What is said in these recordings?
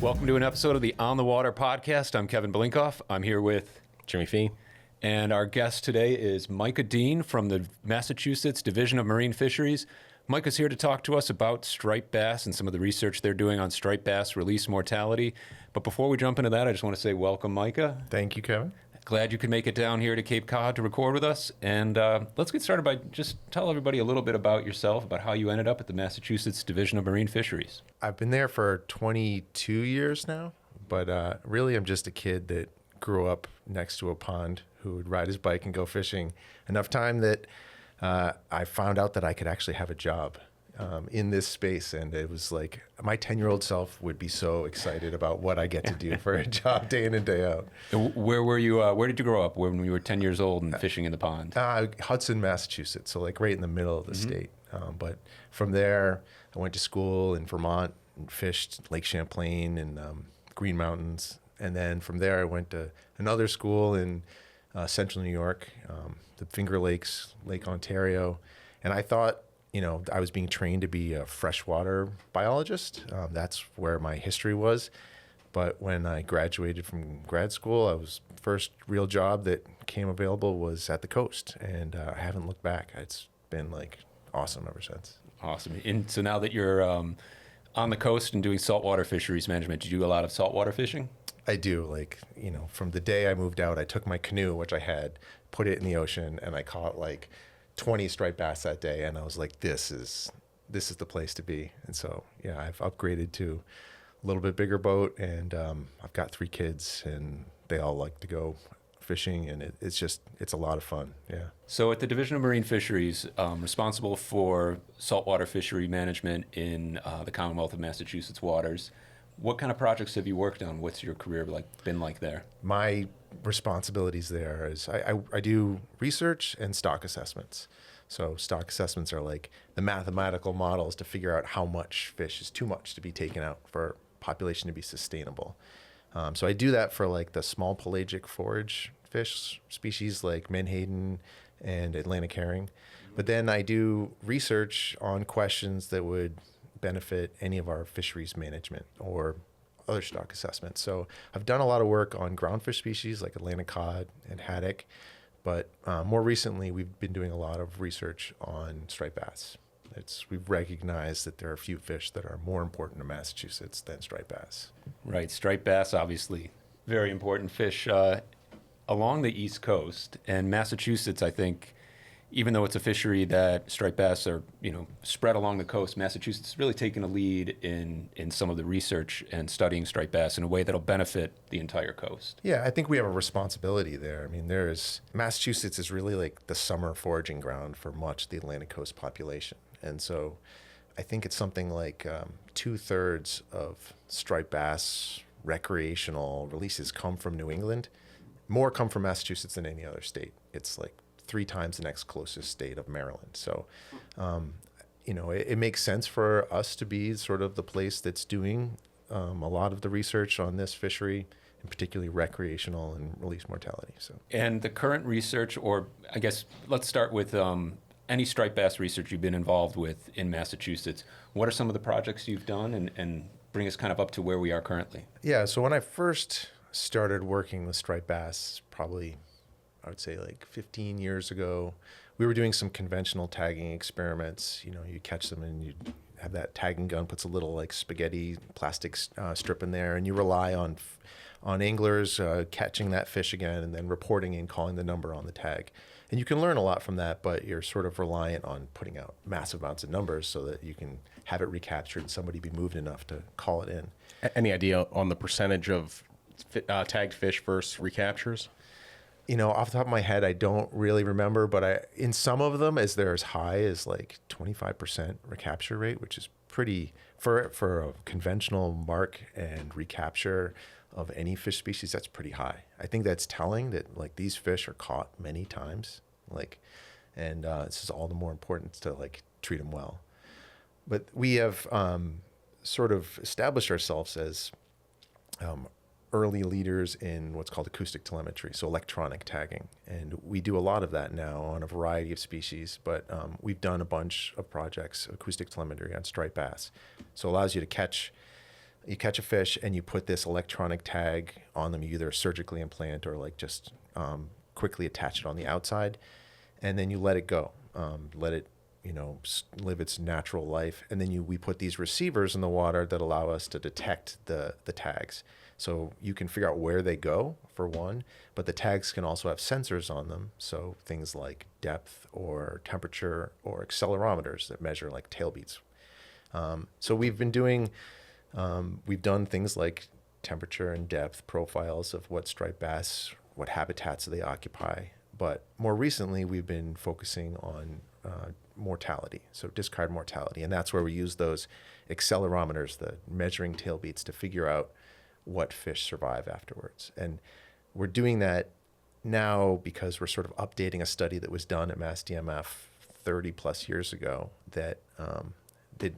Welcome to an episode of the On the Water podcast. I'm Kevin Blinkoff. I'm here with Jimmy Fee. And our guest today is Micah Dean from the Massachusetts Division of Marine Fisheries. Micah's here to talk to us about striped bass and some of the research they're doing on striped bass release mortality. But before we jump into that, I just want to say welcome, Micah. Thank you, Kevin. Glad you could make it down here to Cape Cod to record with us. And let's get started by just tell everybody a little bit about yourself, about how you ended up at the Massachusetts Division of Marine Fisheries. I've been there for 22 years now, but really I'm just a kid that grew up next to a pond who would ride his bike and go fishing enough time that I found out that I could actually have a job in this space. And it was like my 10-year-old self would be so excited about what I get to do for a job day in and day out. Where were you? Where did you grow up when you were 10 years old and fishing in the pond? Hudson, Massachusetts, so like right in the middle of the state. But from there, I went to school in Vermont and fished Lake Champlain and Green Mountains. And then from there, I went to another school in central New York, the Finger Lakes, Lake Ontario. And I thought, I was being trained to be a freshwater biologist. That's where my history was. But when I graduated from grad school, first real job that came available was at the coast. And I haven't looked back. It's been like awesome ever since. Awesome. And so now that you're on the coast and doing saltwater fisheries management, do you do a lot of saltwater fishing? I do. From the day I moved out, I took my canoe, which I had, put it in the ocean, and I caught 20 striped bass that day. And I was like, this is the place to be. And so, yeah, I've upgraded to a little bit bigger boat, and I've got 3 kids, and they all like to go fishing, and it's a lot of fun. Yeah. So at the Division of Marine Fisheries, responsible for saltwater fishery management in the Commonwealth of Massachusetts waters, what kind of projects have you worked on? What's your career been like there? My responsibilities there is I do research and stock assessments. So stock assessments are like the mathematical models to figure out how much fish is too much to be taken out for population to be sustainable. So I do that for the small pelagic forage fish species like menhaden and Atlantic herring. But then I do research on questions that would benefit any of our fisheries management or other stock assessments. So I've done a lot of work on groundfish species like Atlantic cod and haddock, but more recently we've been doing a lot of research on striped bass. We've recognized that there are a few fish that are more important to Massachusetts than striped bass. Right, striped bass, obviously, very important fish along the East Coast. And Massachusetts, I think, even though it's a fishery that striped bass are, spread along the coast, Massachusetts has really taken a lead in some of the research and studying striped bass in a way that'll benefit the entire coast. Yeah, I think we have a responsibility there. I mean, Massachusetts is really the summer foraging ground for much of the Atlantic coast population. And so I think it's something like 2/3 of striped bass recreational releases come from New England. More come from Massachusetts than any other state. It's 3 times the next closest state of Maryland. So, it makes sense for us to be sort of the place that's doing a lot of the research on this fishery, and particularly recreational and release mortality. So, and the current research, or I guess let's start with any striped bass research you've been involved with in Massachusetts. What are some of the projects you've done, and bring us kind of up to where we are currently? Yeah, so when I first started working with striped bass, probably I would say 15 years ago, we were doing some conventional tagging experiments. You catch them and you have that tagging gun, puts a little spaghetti plastic strip in there, and you rely on anglers catching that fish again and then reporting and calling the number on the tag. And you can learn a lot from that, but you're sort of reliant on putting out massive amounts of numbers so that you can have it recaptured and somebody be moved enough to call it in. Any idea on the percentage of tagged fish versus recaptures? Off the top of my head, I don't really remember, but in some of them, they're as high as 25% recapture rate, which is pretty for a conventional mark and recapture of any fish species. That's pretty high. I think that's telling that these fish are caught many times, and this is all the more important to treat them well. But we have sort of established ourselves as early leaders in what's called acoustic telemetry, so electronic tagging. And we do a lot of that now on a variety of species, but we've done a bunch of projects, acoustic telemetry on striped bass. So it allows you to catch You catch a fish and you put this electronic tag on them. You either surgically implant or like just quickly attach it on the outside, and then you let it go. Let it, live its natural life. And then we put these receivers in the water that allow us to detect the tags. So you can figure out where they go, for one, but the tags can also have sensors on them. So things like depth or temperature or accelerometers that measure like tail beats. So we've done things like temperature and depth profiles of what striped bass, what habitats they occupy. But more recently, we've been focusing on mortality, so discard mortality. And that's where we use those accelerometers, the measuring tail beats, to figure out what fish survive afterwards. And we're doing that now because we're sort of updating a study that was done at MassDMF 30 plus years ago that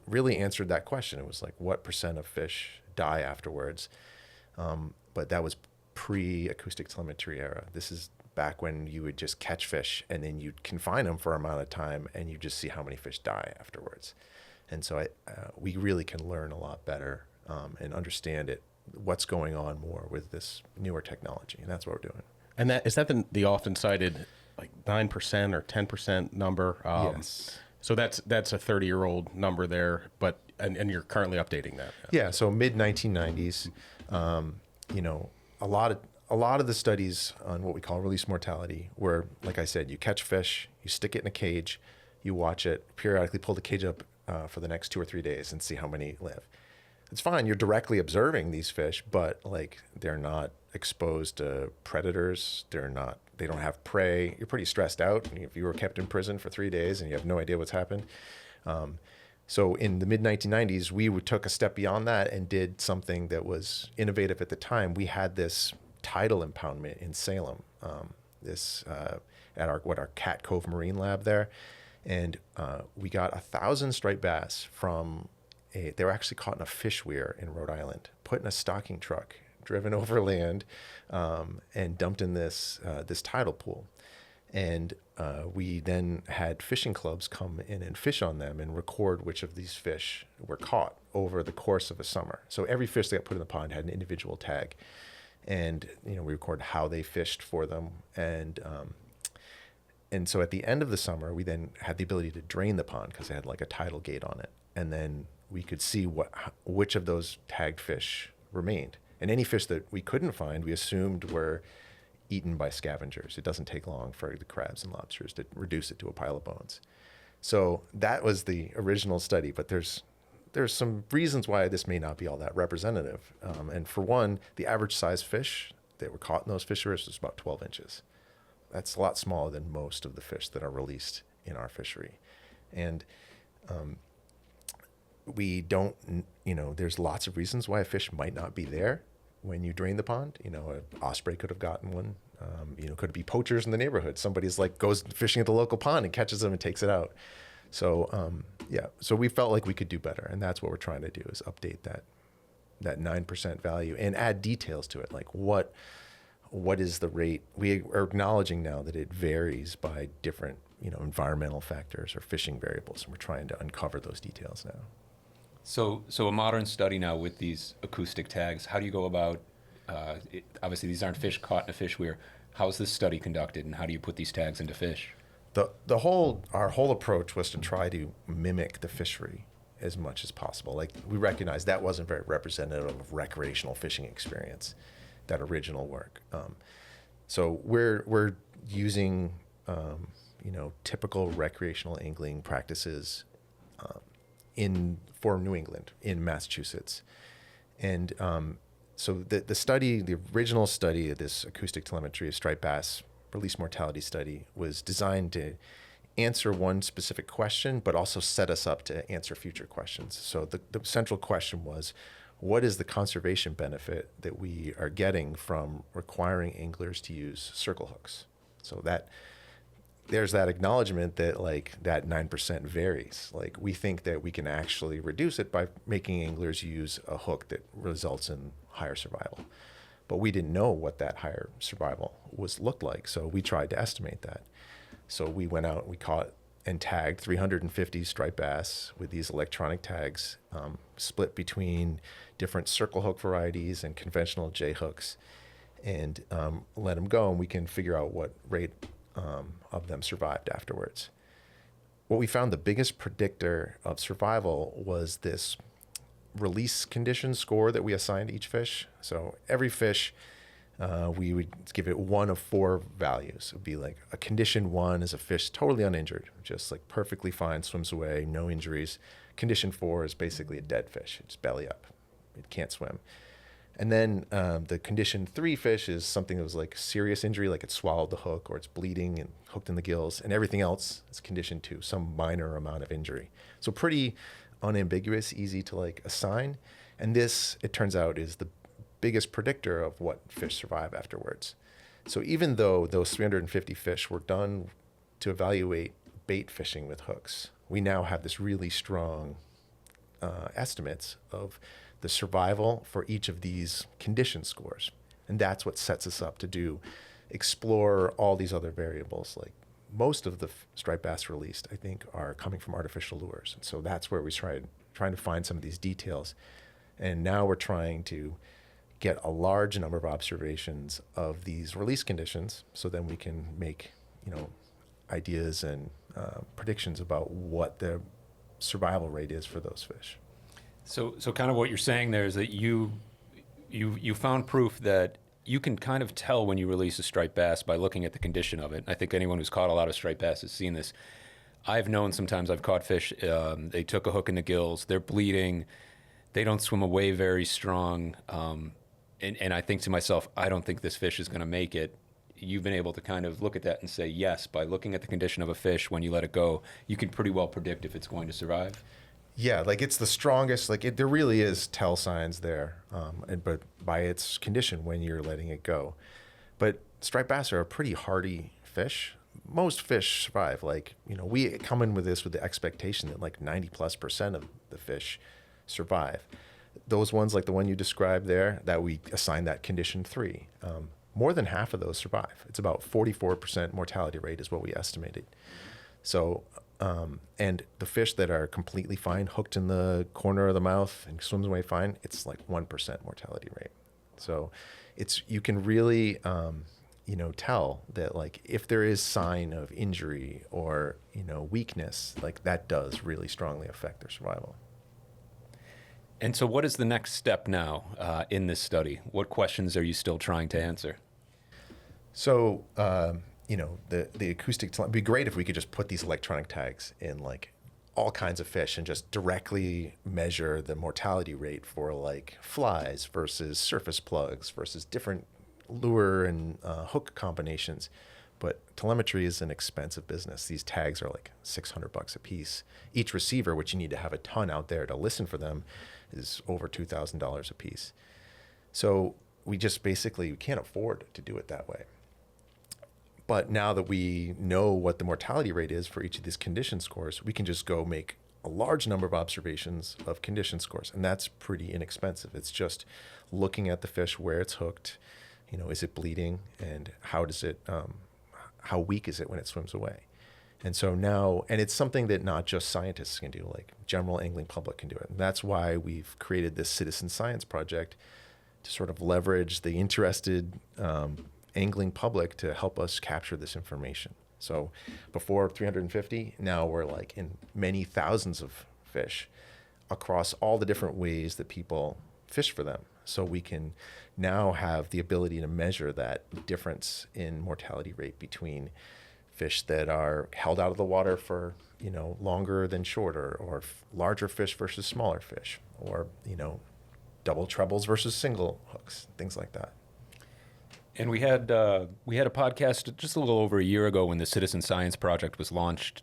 really answered that question. It was like, what percent of fish die afterwards? But that was pre-acoustic telemetry era. This is back when you would just catch fish and then you'd confine them for an amount of time and you just see how many fish die afterwards. And so we really can learn a lot better and understand what's going on more with this newer technology. And that's what we're doing. And is that the often cited like 9% or 10% number? Yes. So that's a 30-year-old number there, but and you're currently updating that. Yeah. So mid 1990s, a lot of the studies on what we call release mortality were, like I said, you catch fish, you stick it in a cage, you watch it, periodically pull the cage up for the next 2 or 3 days and see how many live. It's fine. You're directly observing these fish, but like they're not exposed to predators. They don't have prey. You're pretty stressed out. If you were kept in prison for 3 days and you have no idea what's happened. So in the mid 1990s, we took a step beyond that and did something that was innovative at the time. We had this tidal impoundment in Salem, at our Cat Cove Marine Lab there, and we got 1,000 striped bass from they were actually caught in a fish weir in Rhode Island, put in a stocking truck, driven overland, and dumped in this tidal pool. And we then had fishing clubs come in and fish on them and record which of these fish were caught over the course of a summer. So every fish that got put in the pond had an individual tag. And, we record how they fished for them. And so at the end of the summer, we then had the ability to drain the pond because it had like a tidal gate on it. And then we could see which of those tagged fish remained. And any fish that we couldn't find, we assumed were eaten by scavengers. It doesn't take long for the crabs and lobsters to reduce it to a pile of bones. So that was the original study, but there's some reasons why this may not be all that representative. And for one, the average size fish that were caught in those fisheries was about 12 inches. That's a lot smaller than most of the fish that are released in our fishery. And we don't, there's lots of reasons why a fish might not be there when you drain the pond. An osprey could have gotten one. Could it be poachers in the neighborhood? Somebody's goes fishing at the local pond and catches them and takes it out. So, so we felt like we could do better. And that's what we're trying to do, is update that 9% value and add details to it. Like what is the rate? We are acknowledging now that it varies by different, environmental factors or fishing variables. And we're trying to uncover those details now. So a modern study now with these acoustic tags, how do you go about, obviously these aren't fish caught in a fish weir. How is this study conducted and how do you put these tags into fish? Our whole approach was to try to mimic the fishery as much as possible. Like, we recognized that wasn't very representative of recreational fishing experience, that original work. So we're using, typical recreational angling practices for New England, in Massachusetts. And so the original study of this acoustic telemetry of striped bass release mortality study was designed to answer one specific question, but also set us up to answer future questions. So the central question was, what is the conservation benefit that we are getting from requiring anglers to use circle hooks? So there's that acknowledgement that that 9% varies. We think that we can actually reduce it by making anglers use a hook that results in higher survival. But we didn't know what that higher survival looked like, so we tried to estimate that. So we went out, we caught and tagged 350 striped bass with these electronic tags, split between different circle hook varieties and conventional J hooks, and let them go, and we can figure out what rate of them survived afterwards. What we found the biggest predictor of survival was this release condition score that we assigned each fish. So every fish, we would give it one of 4 values. It would be like a condition 1 is a fish totally uninjured, just like perfectly fine, swims away, no injuries. Condition 4 is basically a dead fish. It's belly up. It can't swim. And then the condition 3 fish is something that was like serious injury, like it swallowed the hook or it's bleeding and hooked in the gills. And everything else is condition 2, some minor amount of injury. So pretty unambiguous, easy to like assign. And this, it turns out, is the biggest predictor of what fish survive afterwards. So even though those 350 fish were done to evaluate bait fishing with hooks, we now have this really strong estimates of the survival for each of these condition scores. And that's what sets us up to explore all these other variables. Like most of the striped bass released, I think, are coming from artificial lures. And so that's where we trying to find some of these details. And now we're trying to get a large number of observations of these release conditions, so then we can make, ideas and predictions about what the survival rate is for those fish. So kind of what you're saying there is that you found proof that you can kind of tell when you release a striped bass by looking at the condition of it. I think anyone who's caught a lot of striped bass has seen this. I've known sometimes I've caught fish, they took a hook in the gills, they're bleeding, they don't swim away very strong, and I think to myself, I don't think this fish is going to make it. You've been able to kind of look at that and say, yes, by looking at the condition of a fish when you let it go, you can pretty well predict if it's going to survive. Yeah, like it's the strongest, there really is tell signs there, but by its condition when you're letting it go. But striped bass are a pretty hardy fish. Most fish survive. We come in with the expectation that 90+% of the fish survive. Those ones, like the one you described there, that we assign that condition 3, more than half of those survive. It's about 44% mortality rate is what we estimated. So, and the fish that are completely fine, hooked in the corner of the mouth and swims away fine, it's like 1% mortality rate. So you can really, tell that if there is sign of injury or, weakness, that does really strongly affect their survival. And so what is the next step now in this study? What questions are you still trying to answer? So, the acoustic, it'd be great if we could just put these electronic tags in all kinds of fish and just directly measure the mortality rate for flies versus surface plugs versus different lure and hook combinations. But telemetry is an expensive business. These tags are $600 a piece. Each receiver, which you need to have a ton out there to listen for them, is over $2,000 a piece. So we just basically can't afford to do it that way. But now that we know what the mortality rate is for each of these condition scores, we can just go make a large number of observations of condition scores. And that's pretty inexpensive. It's just looking at the fish where it's hooked, is it bleeding, and how weak is it when it swims away? And so now, and it's something that not just scientists can do, general angling public can do it. And that's why we've created this citizen science project to sort of leverage the interested angling public to help us capture this information. So before 350, now we're in many thousands of fish across all the different ways that people fish for them. So we can now have the ability to measure that difference in mortality rate between fish that are held out of the water for, longer than shorter, or larger fish versus smaller fish, or, double trebles versus single hooks, things like that. And we had a podcast just a little over a year ago when the Citizen Science Project was launched,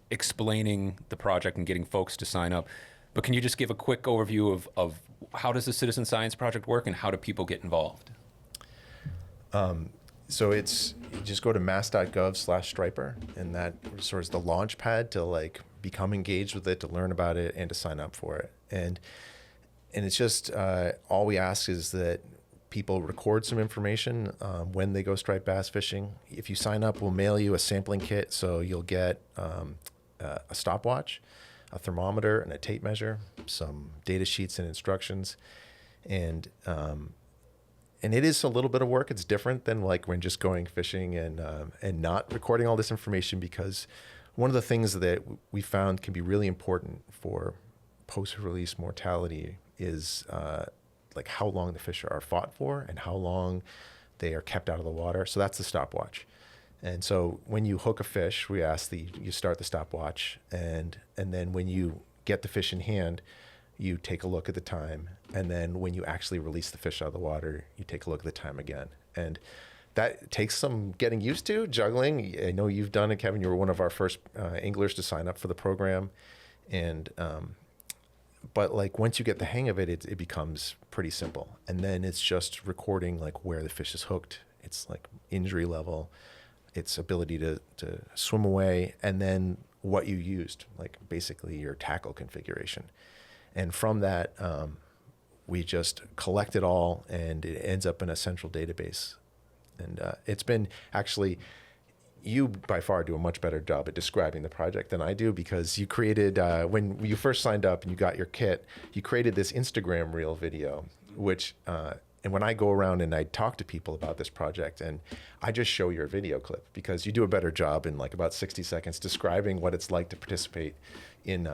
explaining the project and getting folks to sign up. But can you just give a quick overview of how does the Citizen Science Project work and how do people get involved? So you just go to mass.gov/striper, and that sort of the launch pad to become engaged with it, to learn about it, and to sign up for it. And it's just all we ask is that people record some information when they go striped bass fishing. If you sign up, we'll mail you a sampling kit, so you'll get a stopwatch, a thermometer, and a tape measure, some data sheets and instructions, and it is a little bit of work. It's different than like when just going fishing and not recording all this information, because one of the things that we found can be really important for post-release mortality is like how long the fish are fought for and how long they are kept out of the water. So that's the stopwatch. And so when you hook a fish, we ask you start the stopwatch, and then when you get the fish in hand, you take a look at the time. And then when you actually release the fish out of the water, you take a look at the time again. And that takes some getting used to, juggling. I know you've done it, Kevin. You were one of our first anglers to sign up for the program. And but like once you get the hang of it, it becomes pretty simple. And then it's just recording like where the fish is hooked. It's like injury level, its ability to swim away, and then what you used, like basically your tackle configuration. And from that, we just collect it all, and it ends up in a central database. And it's been actually, you by far do a much better job at describing the project than I do, because you created, when you first signed up and you got your kit, you created this Instagram reel video, which, and when I go around and I talk to people about this project, and I just show your video clip, because you do a better job in like about 60 seconds describing what it's like to participate in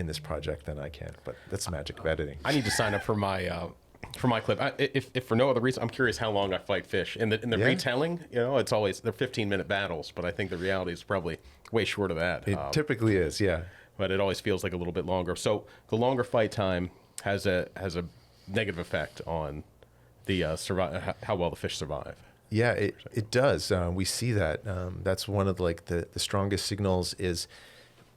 this project than I can. But that's the magic of editing. I need to sign up for my clip. If for no other reason, I'm curious how long I fight fish. In the retelling, it's always, they're 15-minute battles, but I think the reality is probably way short of that. It typically is, yeah. But it always feels like a little bit longer. So the longer fight time has a negative effect on the how well the fish survive. Yeah, it does. We see that. That's one of the strongest signals is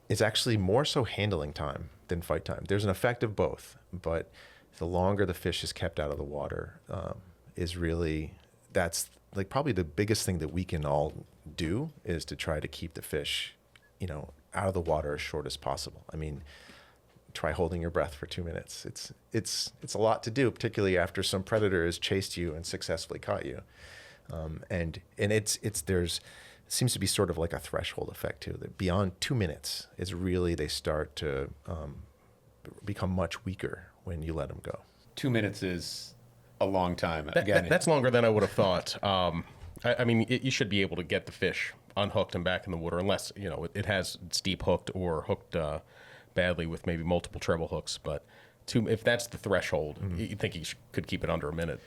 it's actually more so handling time than fight time. There's an effect of both, but the longer the fish is kept out of the water is really, that's like probably the biggest thing that we can all do, is to try to keep the fish, out of the water as short as possible. I mean, try holding your breath for 2 minutes. It's a lot to do, particularly after some predator has chased you and successfully caught you. And there's seems to be sort of like a threshold effect too, that beyond 2 minutes is really, they start to become much weaker when you let them go. 2 minutes is a long time. That's longer than I would have thought. I mean, you should be able to get the fish unhooked and back in the water, unless it's deep hooked or hooked badly with maybe multiple treble hooks. But if that's the threshold, you think you could keep it under a minute.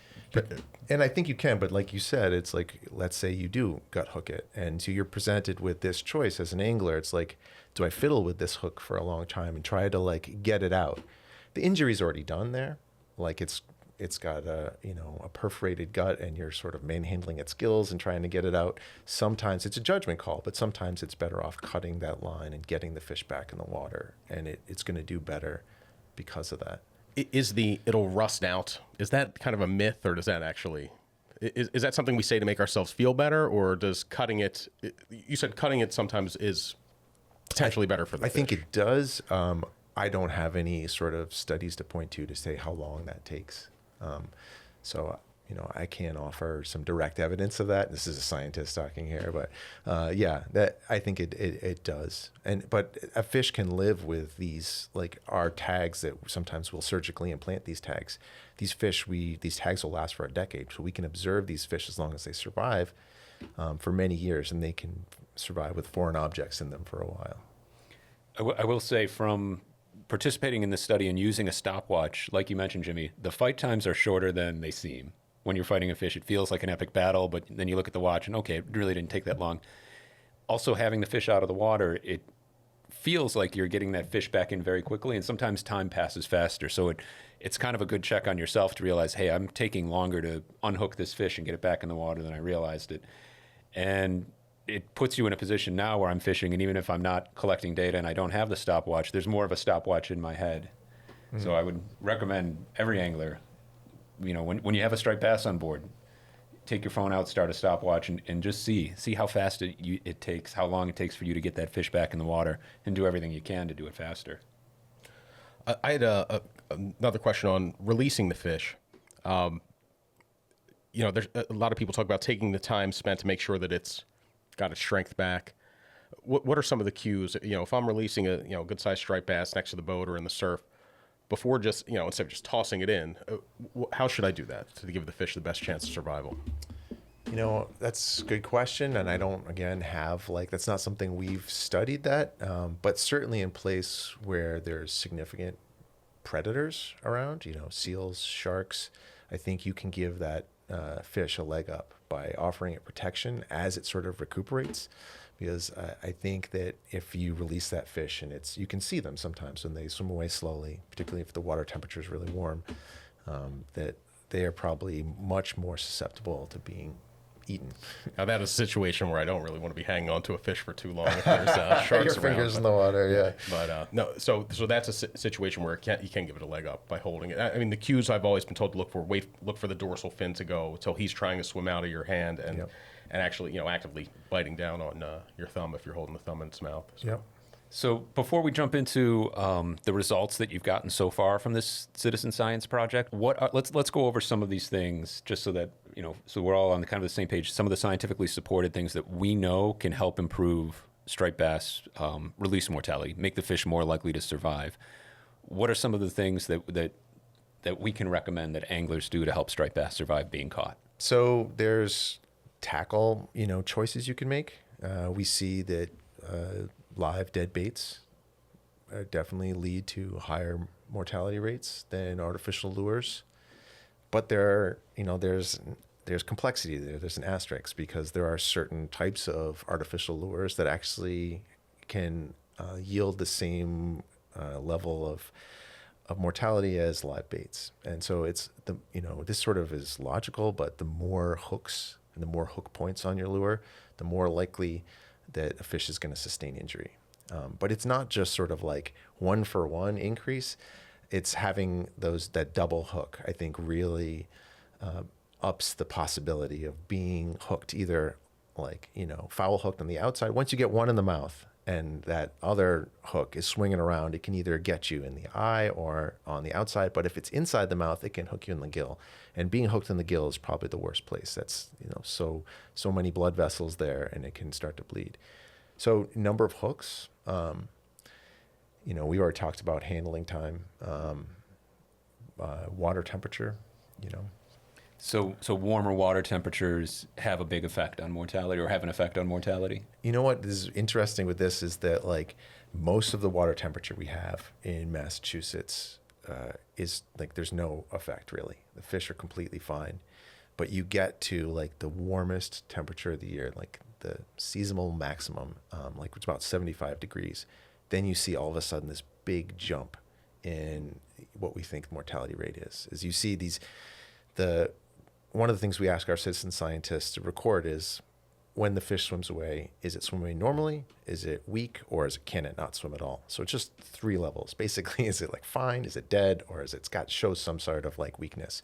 And I think you can, but like you said, it's like, let's say you do gut hook it, and so you're presented with this choice as an angler. It's like, do I fiddle with this hook for a long time and try to like get it out? The injury's already done there. Like it's got a perforated gut, and you're sort of manhandling its gills and trying to get it out. Sometimes it's a judgment call, but sometimes it's better off cutting that line and getting the fish back in the water, and it's going to do better because of that. It'll rust out. Is that kind of a myth, or does that actually, is that something we say to make ourselves feel better, or does cutting it, you said cutting it sometimes is potentially better for the fish? I think it does. I don't have any sort of studies to point to say how long that takes. So, I can't offer some direct evidence of that. This is a scientist talking here, but that I think it does. But a fish can live with these, like our tags that sometimes we'll surgically implant these tags. These tags will last for a decade, so we can observe these fish as long as they survive for many years, and they can survive with foreign objects in them for a while. I will say, from participating in this study and using a stopwatch, like you mentioned, Jimmy, the fight times are shorter than they seem. When you're fighting a fish, it feels like an epic battle, but then you look at the watch and, okay, it really didn't take that long. Also, having the fish out of the water, it feels like you're getting that fish back in very quickly, and sometimes time passes faster. So it's kind of a good check on yourself to realize, hey, I'm taking longer to unhook this fish and get it back in the water than I realized it. And it puts you in a position now where I'm fishing, and even if I'm not collecting data and I don't have the stopwatch, there's more of a stopwatch in my head. Mm-hmm. So I would recommend every angler, when you have a striped bass on board, take your phone out, start a stopwatch, and just see how fast it takes, how long it takes for you to get that fish back in the water, and do everything you can to do it faster. I had another question on releasing the fish. there's a lot of people talk about taking the time spent to make sure that it's got its strength back. What are some of the cues? If I'm releasing a good sized striped bass next to the boat or in the surf, before just instead of just tossing it in, how should I do that to give the fish the best chance of survival? That's a good question, and I don't again have that's not something we've studied but certainly in place where there's significant predators around, seals, sharks, I think you can give that fish a leg up by offering it protection as it sort of recuperates. Because I think that if you release that fish and you can see them sometimes when they swim away slowly, particularly if the water temperature is really warm, that they are probably much more susceptible to being eaten. Now that is a situation where I don't really want to be hanging on to a fish for too long if there's sharks Your around. fingers in the water, yeah. But no, so that's a situation where you can give it a leg up by holding it. I mean, the cues I've always been told to look for: look for the dorsal fin to go until he's trying to swim out of your hand, and actually, actively biting down on your thumb if you're holding the thumb in its mouth. So. Yep. So before we jump into the results that you've gotten so far from this citizen science project, let's go over some of these things just so that so we're all on kind of the same page. Some of the scientifically supported things that we know can help improve striped bass release mortality, make the fish more likely to survive. What are some of the things that we can recommend that anglers do to help striped bass survive being caught? So there's tackle choices you can make. We see that live dead baits definitely lead to higher mortality rates than artificial lures, but there's complexity there. There's an asterisk because there are certain types of artificial lures that actually can yield the same level of mortality as live baits. And so it's this sort of is logical, but the more hooks and the more hook points on your lure, the more likely that a fish is going to sustain injury. But it's not just sort of like 1-for-1 increase. It's having that double hook, I think, really ups the possibility of being hooked, either foul hooked on the outside. Once you get one in the mouth and that other hook is swinging around, it can either get you in the eye or on the outside. But if it's inside the mouth, it can hook you in the gill. And being hooked in the gill is probably the worst place. That's, so many blood vessels there, and it can start to bleed. So number of hooks, we already talked about handling time, water temperature, So warmer water temperatures have a big effect on mortality, or have an effect on mortality? What is interesting with this is that most of the water temperature we have in Massachusetts is there's no effect really. The fish are completely fine, but you get to the warmest temperature of the year, the seasonal maximum, it's about 75 degrees. Then you see all of a sudden this big jump in what we think mortality rate is you see one of the things we ask our citizen scientists to record is when the fish swims away, is it swimming normally? Is it weak? Or can it not swim at all? So it's just 3 levels. Basically, is it fine? Is it dead? Or is it shows some sort of weakness?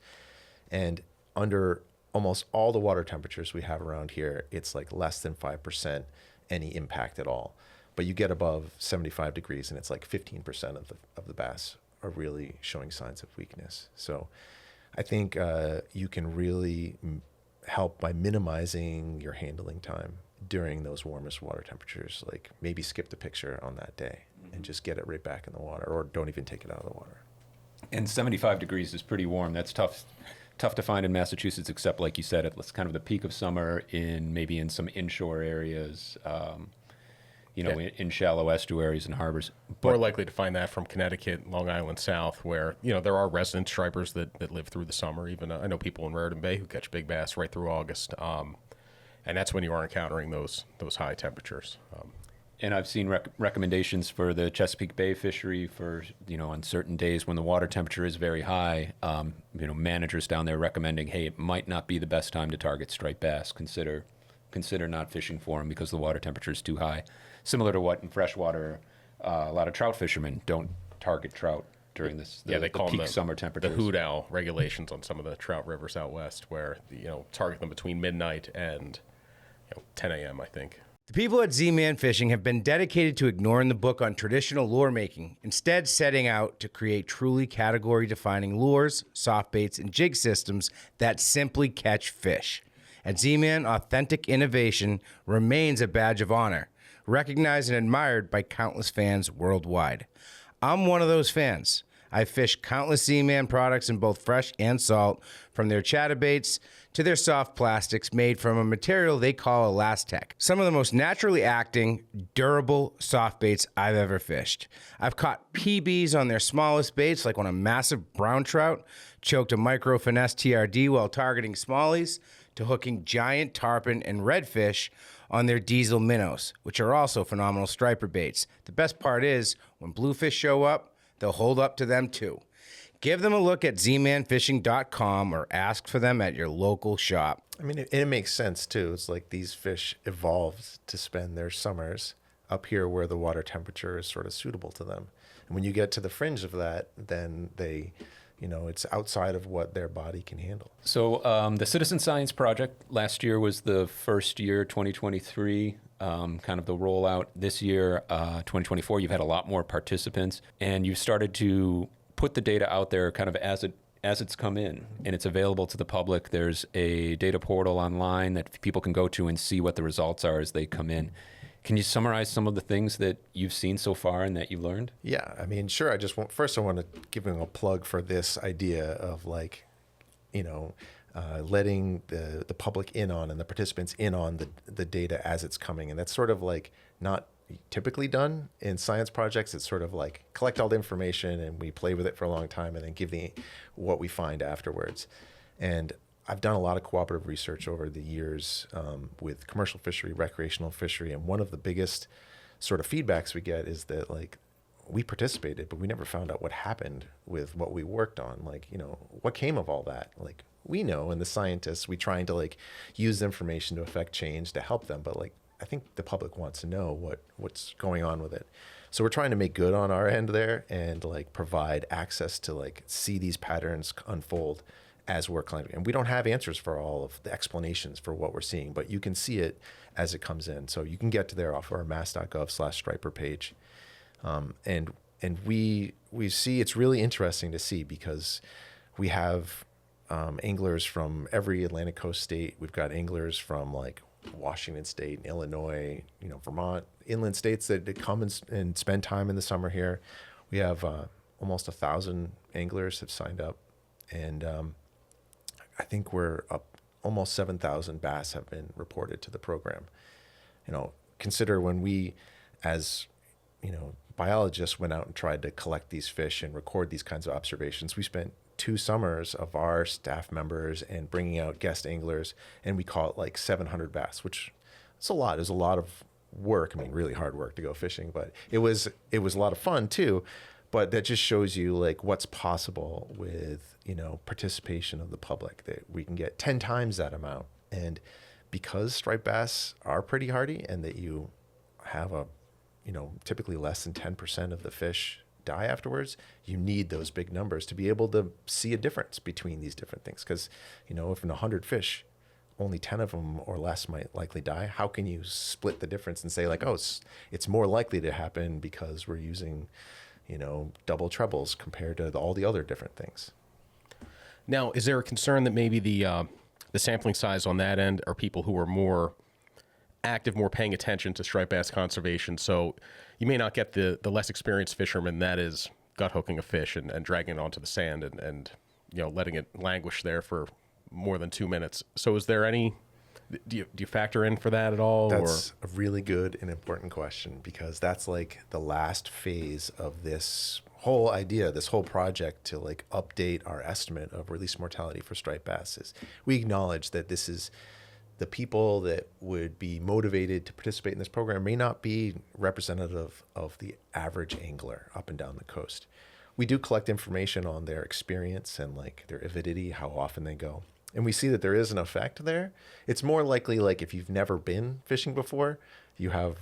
And under almost all the water temperatures we have around here, it's less than 5% any impact at all. But you get above 75 degrees and it's 15% of the bass are really showing signs of weakness. So I think you can really help by minimizing your handling time during those warmest water temperatures. Maybe skip the picture on that day and just get it right back in the water, or don't even take it out of the water. And 75 degrees is pretty warm. That's tough to find in Massachusetts, except like you said, it's kind of the peak of summer maybe in some inshore areas. In shallow estuaries and harbors. More likely to find that from Connecticut, Long Island South, where there are resident stripers that live through the summer. Even I know people in Raritan Bay who catch big bass right through August, and that's when you are encountering those high temperatures. And I've seen recommendations for the Chesapeake Bay fishery for on certain days when the water temperature is very high. Managers down there recommending, hey, it might not be the best time to target striped bass. Consider not fishing for them because the water temperature is too high. Similar to what in freshwater, a lot of trout fishermen don't target trout during they call peak them summer temperatures. The hoot owl regulations on some of the trout rivers out west, where target them between midnight and 10 a.m. I think. The people at Z-Man Fishing have been dedicated to ignoring the book on traditional lure making, instead setting out to create truly category-defining lures, soft baits, and jig systems that simply catch fish. At Z-Man, authentic innovation remains a badge of honor, recognized and admired by countless fans worldwide. I'm one of those fans. I've fished countless Z-Man products in both fresh and salt, from their chatterbaits to their soft plastics made from a material they call Elastec. Some of the most naturally acting, durable soft baits I've ever fished. I've caught PBs on their smallest baits, like when a massive brown trout choked a micro finesse TRD while targeting smallies, to hooking giant tarpon and redfish on their diesel minnows, which are also phenomenal striper baits. The best part is, when bluefish show up, they'll hold up to them too. Give them a look at zmanfishing.com or ask for them at your local shop. I mean, it makes sense too. It's like these fish evolved to spend their summers up here where the water temperature is sort of suitable to them. And when you get to the fringe of that, then they, it's outside of what their body can handle. So the Citizen Science Project last year was the first year, 2023, kind of the rollout. This year, 2024, you've had a lot more participants, and you've started to put the data out there kind of as it's come in, and it's available to the public. There's a data portal online that people can go to and see what the results are as they come in. Can you summarize some of the things that you've seen so far and that you've learned? Yeah, I mean, sure. I want to give him a plug for this idea of letting the public in on and the participants in on the data as it's coming. And that's sort of like not typically done in science projects. It's sort of like collect all the information and we play with it for a long time and then give what we find afterwards. And I've done a lot of cooperative research over the years with commercial fishery, recreational fishery, and one of the biggest sort of feedbacks we get is that we participated, but we never found out what happened with what we worked on. What came of all that? We know, and the scientists, we trying to use information to affect change to help them, but I think the public wants to know what's going on with it. So we're trying to make good on our end there and provide access to see these patterns unfold as we're collecting. And we don't have answers for all of the explanations for what we're seeing, but you can see it as it comes in. So you can get to there off our mass.gov/striper page. And we see, it's really interesting to see because we have anglers from every Atlantic coast state. We've got anglers from Washington State, Illinois, Vermont, inland states that come and spend time in the summer here. We have almost 1,000 anglers have signed up, and I think we're up almost 7,000 bass have been reported to the program. Consider when we, as biologists, went out and tried to collect these fish and record these kinds of observations. We spent 2 summers of our staff members and bringing out guest anglers, and we caught 700 bass, which it's a lot. It was a lot of work. I mean, really hard work to go fishing, but it was a lot of fun too. But that just shows you what's possible with participation of the public, that we can get 10 times that amount. And because striped bass are pretty hardy, and that you have typically less than 10% of the fish die afterwards, you need those big numbers to be able to see a difference between these different things. Because if in 100 fish, only 10 of them or less might likely die, how can you split the difference and say it's more likely to happen because we're using double trebles compared to all the other different things? Now, is there a concern that maybe the sampling size on that end are people who are more active, more paying attention to striped bass conservation? So you may not get the less experienced fisherman that is gut hooking a fish and dragging it onto the sand and letting it languish there for more than 2 minutes. So is there any, do you factor in for that at all? That's a really good and important question, because that's the last phase of this whole idea, this whole project to update our estimate of release mortality for striped bass. Is we acknowledge that this is the people that would be motivated to participate in this program may not be representative of the average angler up and down the coast. We do collect information on their experience and their avidity, how often they go. And we see that there is an effect there. It's more likely if you've never been fishing before, you have,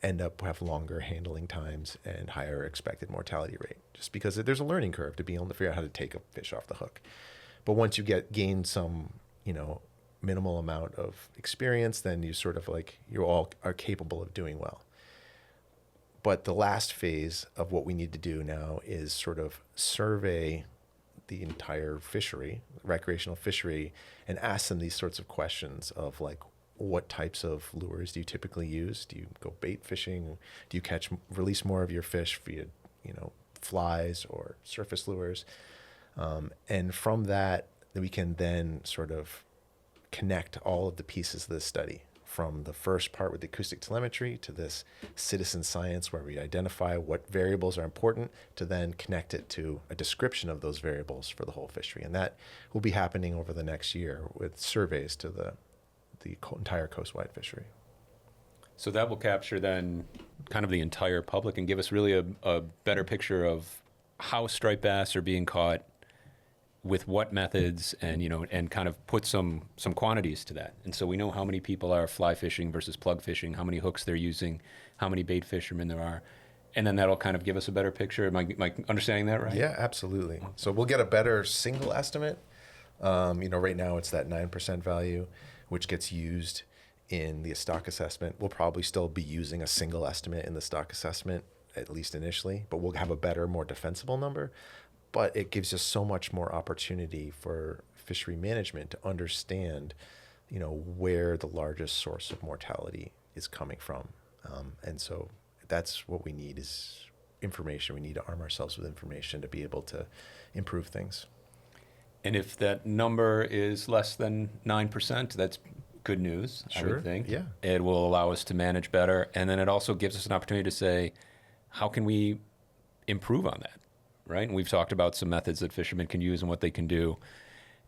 end up have longer handling times and higher expected mortality rate, just because there's a learning curve to be able to figure out how to take a fish off the hook. But once you gain some, minimal amount of experience, then you sort of like, you all are capable of doing well. But the last phase of what we need to do now is sort of survey the entire fishery, recreational fishery, and ask them these sorts of questions of like, what types of lures do you typically use? Do you go bait fishing? Do you release more of your fish via, flies or surface lures? And from that, we can then sort of connect all of the pieces of this study, from the first part with the acoustic telemetry to this citizen science where we identify what variables are important, to then connect it to a description of those variables for the whole fishery. And that will be happening over the next year with surveys to the entire coastwide fishery. So that will capture then kind of the entire public and give us really a better picture of how striped bass are being caught, with what methods, and and kind of put some quantities to that. And so we know how many people are fly fishing versus plug fishing, how many hooks they're using, how many bait fishermen there are, and then that'll kind of give us a better picture. Am I understanding that right? Yeah, absolutely. So we'll get a better single estimate. Right now it's that 9% value, which gets used in the stock assessment. We'll probably still be using a single estimate in the stock assessment, at least initially, but we'll have a better, more defensible number. But it gives us so much more opportunity for fishery management to understand, where the largest source of mortality is coming from. And so that's what we need, is information. We need to arm ourselves with information to be able to improve things. And if that number is less than 9%, that's good news, I would think. Yeah. It will allow us to manage better. And then it also gives us an opportunity to say, how can we improve on that? Right? And we've talked about some methods that fishermen can use and what they can do.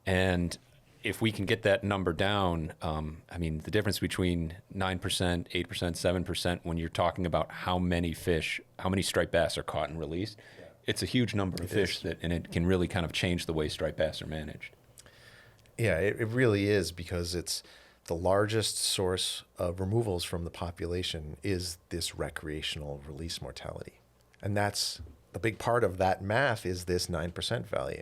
And if we can get that number down, the difference between 9%, 8%, 7%, when you're talking about how many striped bass are caught and released, it's a huge number of fish and it can really kind of change the way striped bass are managed. Yeah, it really is, because it's the largest source of removals from the population is this recreational release mortality. And that's the big part of that math, is this 9% value.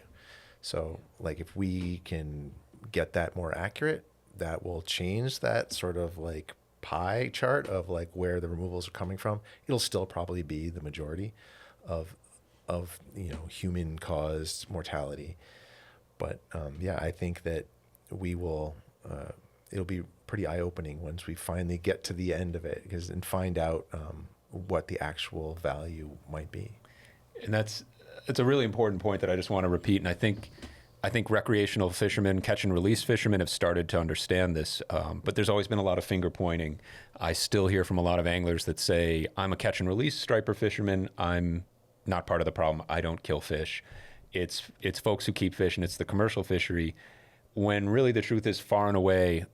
So like, if we can get that more accurate, that will change that sort of like pie chart of like where the removals are coming from. It'll still probably be the majority of human caused mortality. But I think that we will, it'll be pretty eye opening once we finally get to the end of it, and find out what the actual value might be. And it's a really important point that I just want to repeat. And I think recreational fishermen, catch and release fishermen, have started to understand this. But there's always been a lot of finger pointing. I still hear from a lot of anglers that say, I'm a catch and release striper fisherman. I'm not part of the problem. I don't kill fish. It's folks who keep fish, and it's the commercial fishery. When really the truth is, far and away,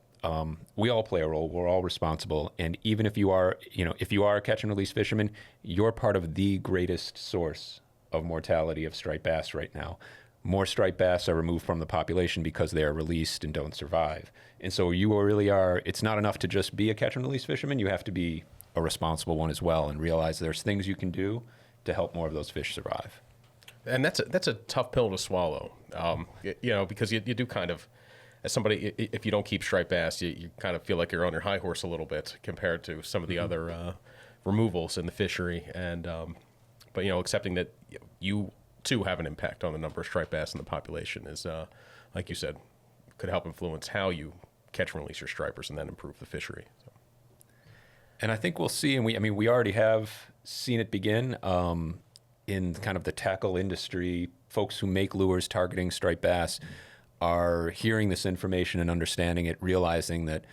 we all play a role. We're all responsible. And even if you are a catch and release fisherman, you're part of the greatest source of mortality of striped bass right now. More striped bass are removed from the population because they are released and don't survive. And so you really are, it's not enough to just be a catch and release fisherman. You have to be a responsible one as well, and realize there's things you can do to help more of those fish survive. And that's a tough pill to swallow, because you do kind of, as somebody, if you don't keep striped bass, you kind of feel like you're on your high horse a little bit compared to some of the other removals in the fishery. And but accepting that you too have an impact on the number of striped bass in the population is, like you said, could help influence how you catch and release your stripers and then improve the fishery. So. And I think we'll see, and we already have seen it begin in kind of the tackle industry. Folks who make lures targeting striped bass are hearing this information and understanding it, realizing that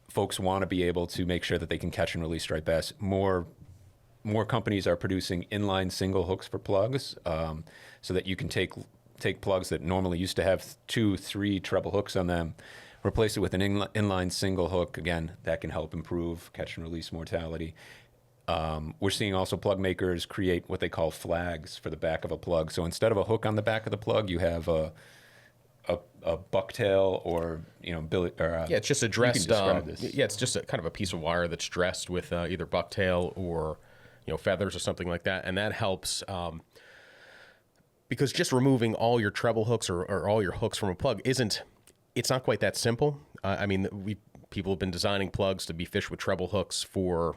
folks want to be able to make sure that they can catch and release striped bass. More companies are producing inline single hooks for plugs, so that you can take plugs that normally used to have 2-3 treble hooks on them, replace it with an inline single hook. Again, that can help improve catch and release mortality. We're seeing also plug makers create what they call flags for the back of a plug. So instead of a hook on the back of the plug, you have a bucktail or billet. It's just a dressed. This. It's just kind of a piece of wire that's dressed with either bucktail or feathers or something like that, and that helps. Because just removing all your treble hooks or all your hooks from a plug it's not quite that simple. I mean, people have been designing plugs to be fished with treble hooks for,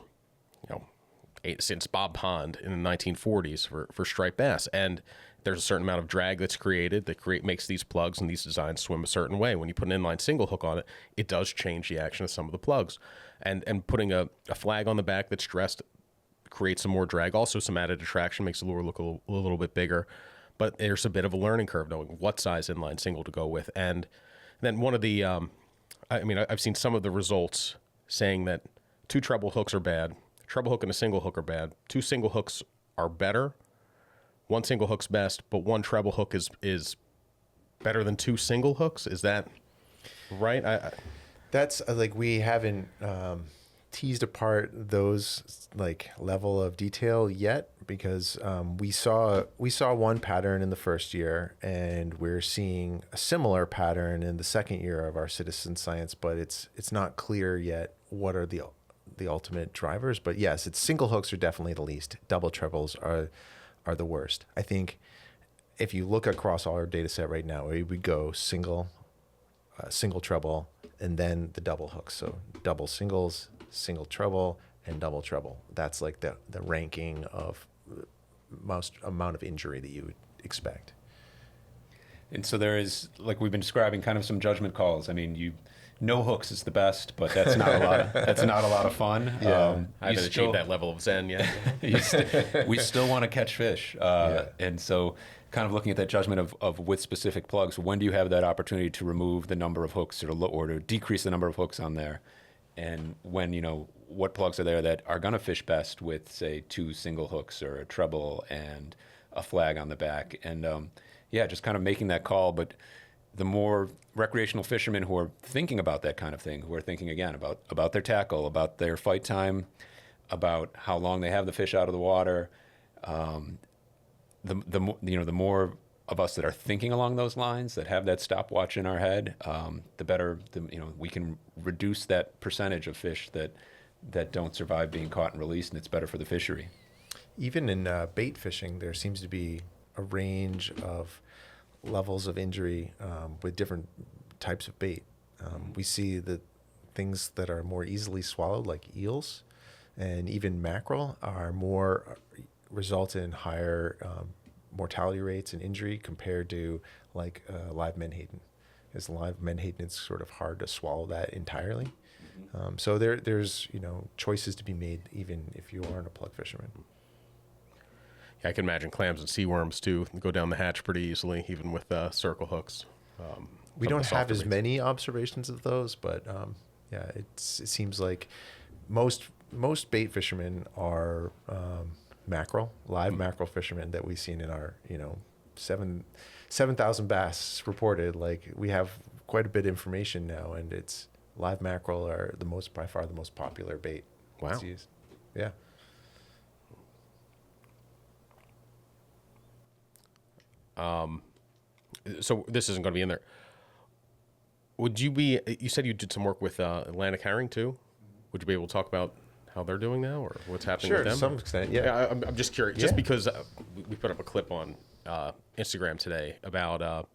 since Bob Pond in the 1940s for striped bass. And there's a certain amount of drag that's created that makes these plugs and these designs swim a certain way. When you put an inline single hook on it, it does change the action of some of the plugs. And putting a flag on the back that's dressed creates some more drag, also some added attraction, makes the lure look a little bit bigger. But there's a bit of a learning curve knowing what size inline single to go with. And then one of the, I've seen some of the results saying that 2 treble hooks are bad, a treble hook and a single hook are bad, 2 single hooks are better, 1 single hook's best, but 1 treble hook is better than 2 single hooks. Is that right? That's like, we haven't teased apart those like level of detail yet, because we saw one pattern in the first year, and we're seeing a similar pattern in the second year of our citizen science, but it's not clear yet what are the ultimate drivers. But yes, it's single hooks are definitely the least. Double trebles are the worst. I think if you look across all our data set right now, we would go single treble, and then the double hooks. So double singles, single treble, and double treble. That's like the ranking of most amount of injury that you would expect. And so there is, like we've been describing, kind of some judgment calls. I mean, no hooks is the best, but that's not a lot of fun. Yeah. I haven't achieved that level of zen yet. We still want to catch fish. And so kind of looking at that judgment of with specific plugs, when do you have that opportunity to remove the number of hooks or to decrease the number of hooks on there? And when, what plugs are there that are going to fish best with, say, 2 single hooks or a treble and a flag on the back? And just kind of making that call. But the more recreational fishermen who are thinking about that kind of thing, who are thinking again about their tackle, about their fight time, about how long they have the fish out of the water, the more of us that are thinking along those lines, that have that stopwatch in our head, the better we can reduce that percentage of fish that don't survive being caught and released, and it's better for the fishery. Even in bait fishing, there seems to be a range of levels of injury with different types of bait. We see that things that are more easily swallowed, like eels and even mackerel, are more result in higher mortality rates and injury compared to like live menhaden. Because live menhaden, it's sort of hard to swallow that entirely. So there's choices to be made even if you aren't a plug fisherman. I can imagine clams and seaworms too go down the hatch pretty easily, even with circle hooks. We don't have as many observations of those, but it seems like most bait fishermen are live mackerel fishermen that we've seen in our 7,000 bass reported. Like, we have quite a bit of information now, and it's live mackerel are by far the most popular bait. Wow. That's used. Yeah. So this isn't going to be in there. You said you did some work with Atlantic herring too? Would you be able to talk about how they're doing now or what's happening with them? Sure, to some extent, yeah. I'm just curious, just because we put up a clip on Instagram today about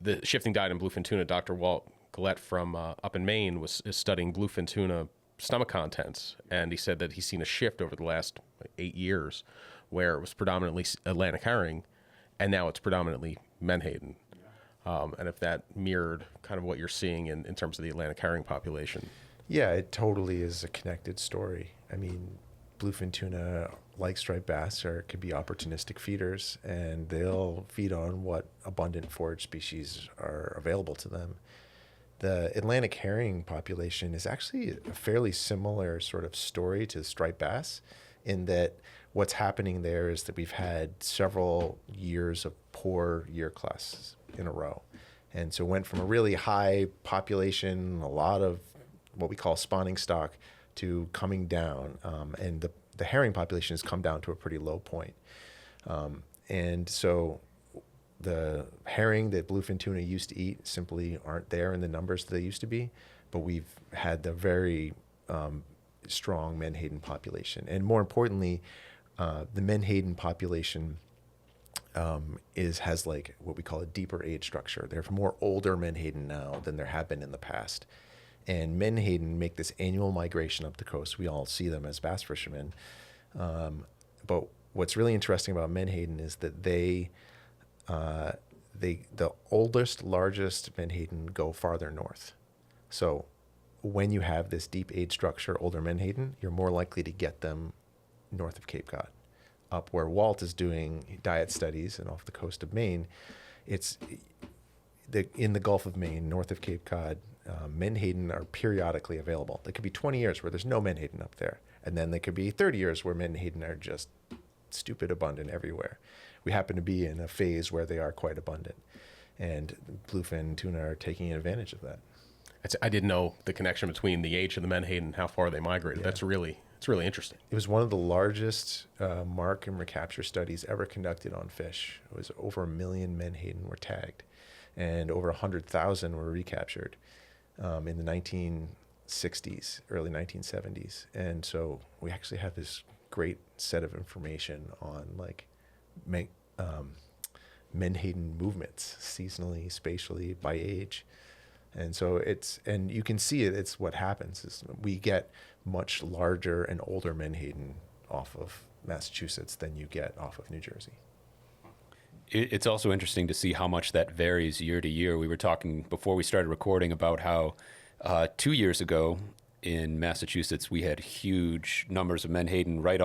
the shifting diet in bluefin tuna. Dr. Walt Gillette from up in Maine is studying bluefin tuna stomach contents, and he said that he's seen a shift over the last 8 years where it was predominantly Atlantic herring, and now it's predominantly menhaden. And if that mirrored kind of what you're seeing in terms of the Atlantic herring population. Yeah, it totally is a connected story. I mean, bluefin tuna, like striped bass, could be opportunistic feeders, and they'll feed on what abundant forage species are available to them. The Atlantic herring population is actually a fairly similar sort of story to striped bass, in that what's happening there is that we've had several years of poor year classes in a row. And so went from a really high population, a lot of what we call spawning stock, to coming down. And the herring population has come down to a pretty low point. And so the herring that bluefin tuna used to eat simply aren't there in the numbers that they used to be. But we've had the very strong menhaden population. And more importantly, the menhaden population has like what we call a deeper age structure. There are more older menhaden now than there have been in the past. And menhaden make this annual migration up the coast. We all see them as bass fishermen. But what's really interesting about menhaden is that the oldest, largest menhaden go farther north. So when you have this deep age structure, older menhaden, you're more likely to get them north of Cape Cod. Up where Walt is doing diet studies and off the coast of Maine, it's in the Gulf of Maine, north of Cape Cod, menhaden are periodically available. There could be 20 years where there's no menhaden up there. And then there could be 30 years where menhaden are just stupid abundant everywhere. We happen to be in a phase where they are quite abundant. And bluefin tuna are taking advantage of that. I didn't know the connection between the age of the menhaden and how far they migrated. Yeah. It's really interesting. It was one of the largest mark and recapture studies ever conducted on fish. It was over 1 million menhaden were tagged, and over 100,000 were recaptured in the 1960s, early 1970s. And so we actually have this great set of information on like menhaden movements, seasonally, spatially, by age. And so and you can see it's what happens is we get much larger and older menhaden off of Massachusetts than you get off of New Jersey. It's also interesting to see how much that varies year to year. We were talking before we started recording about how 2 years ago in Massachusetts we had huge numbers of menhaden right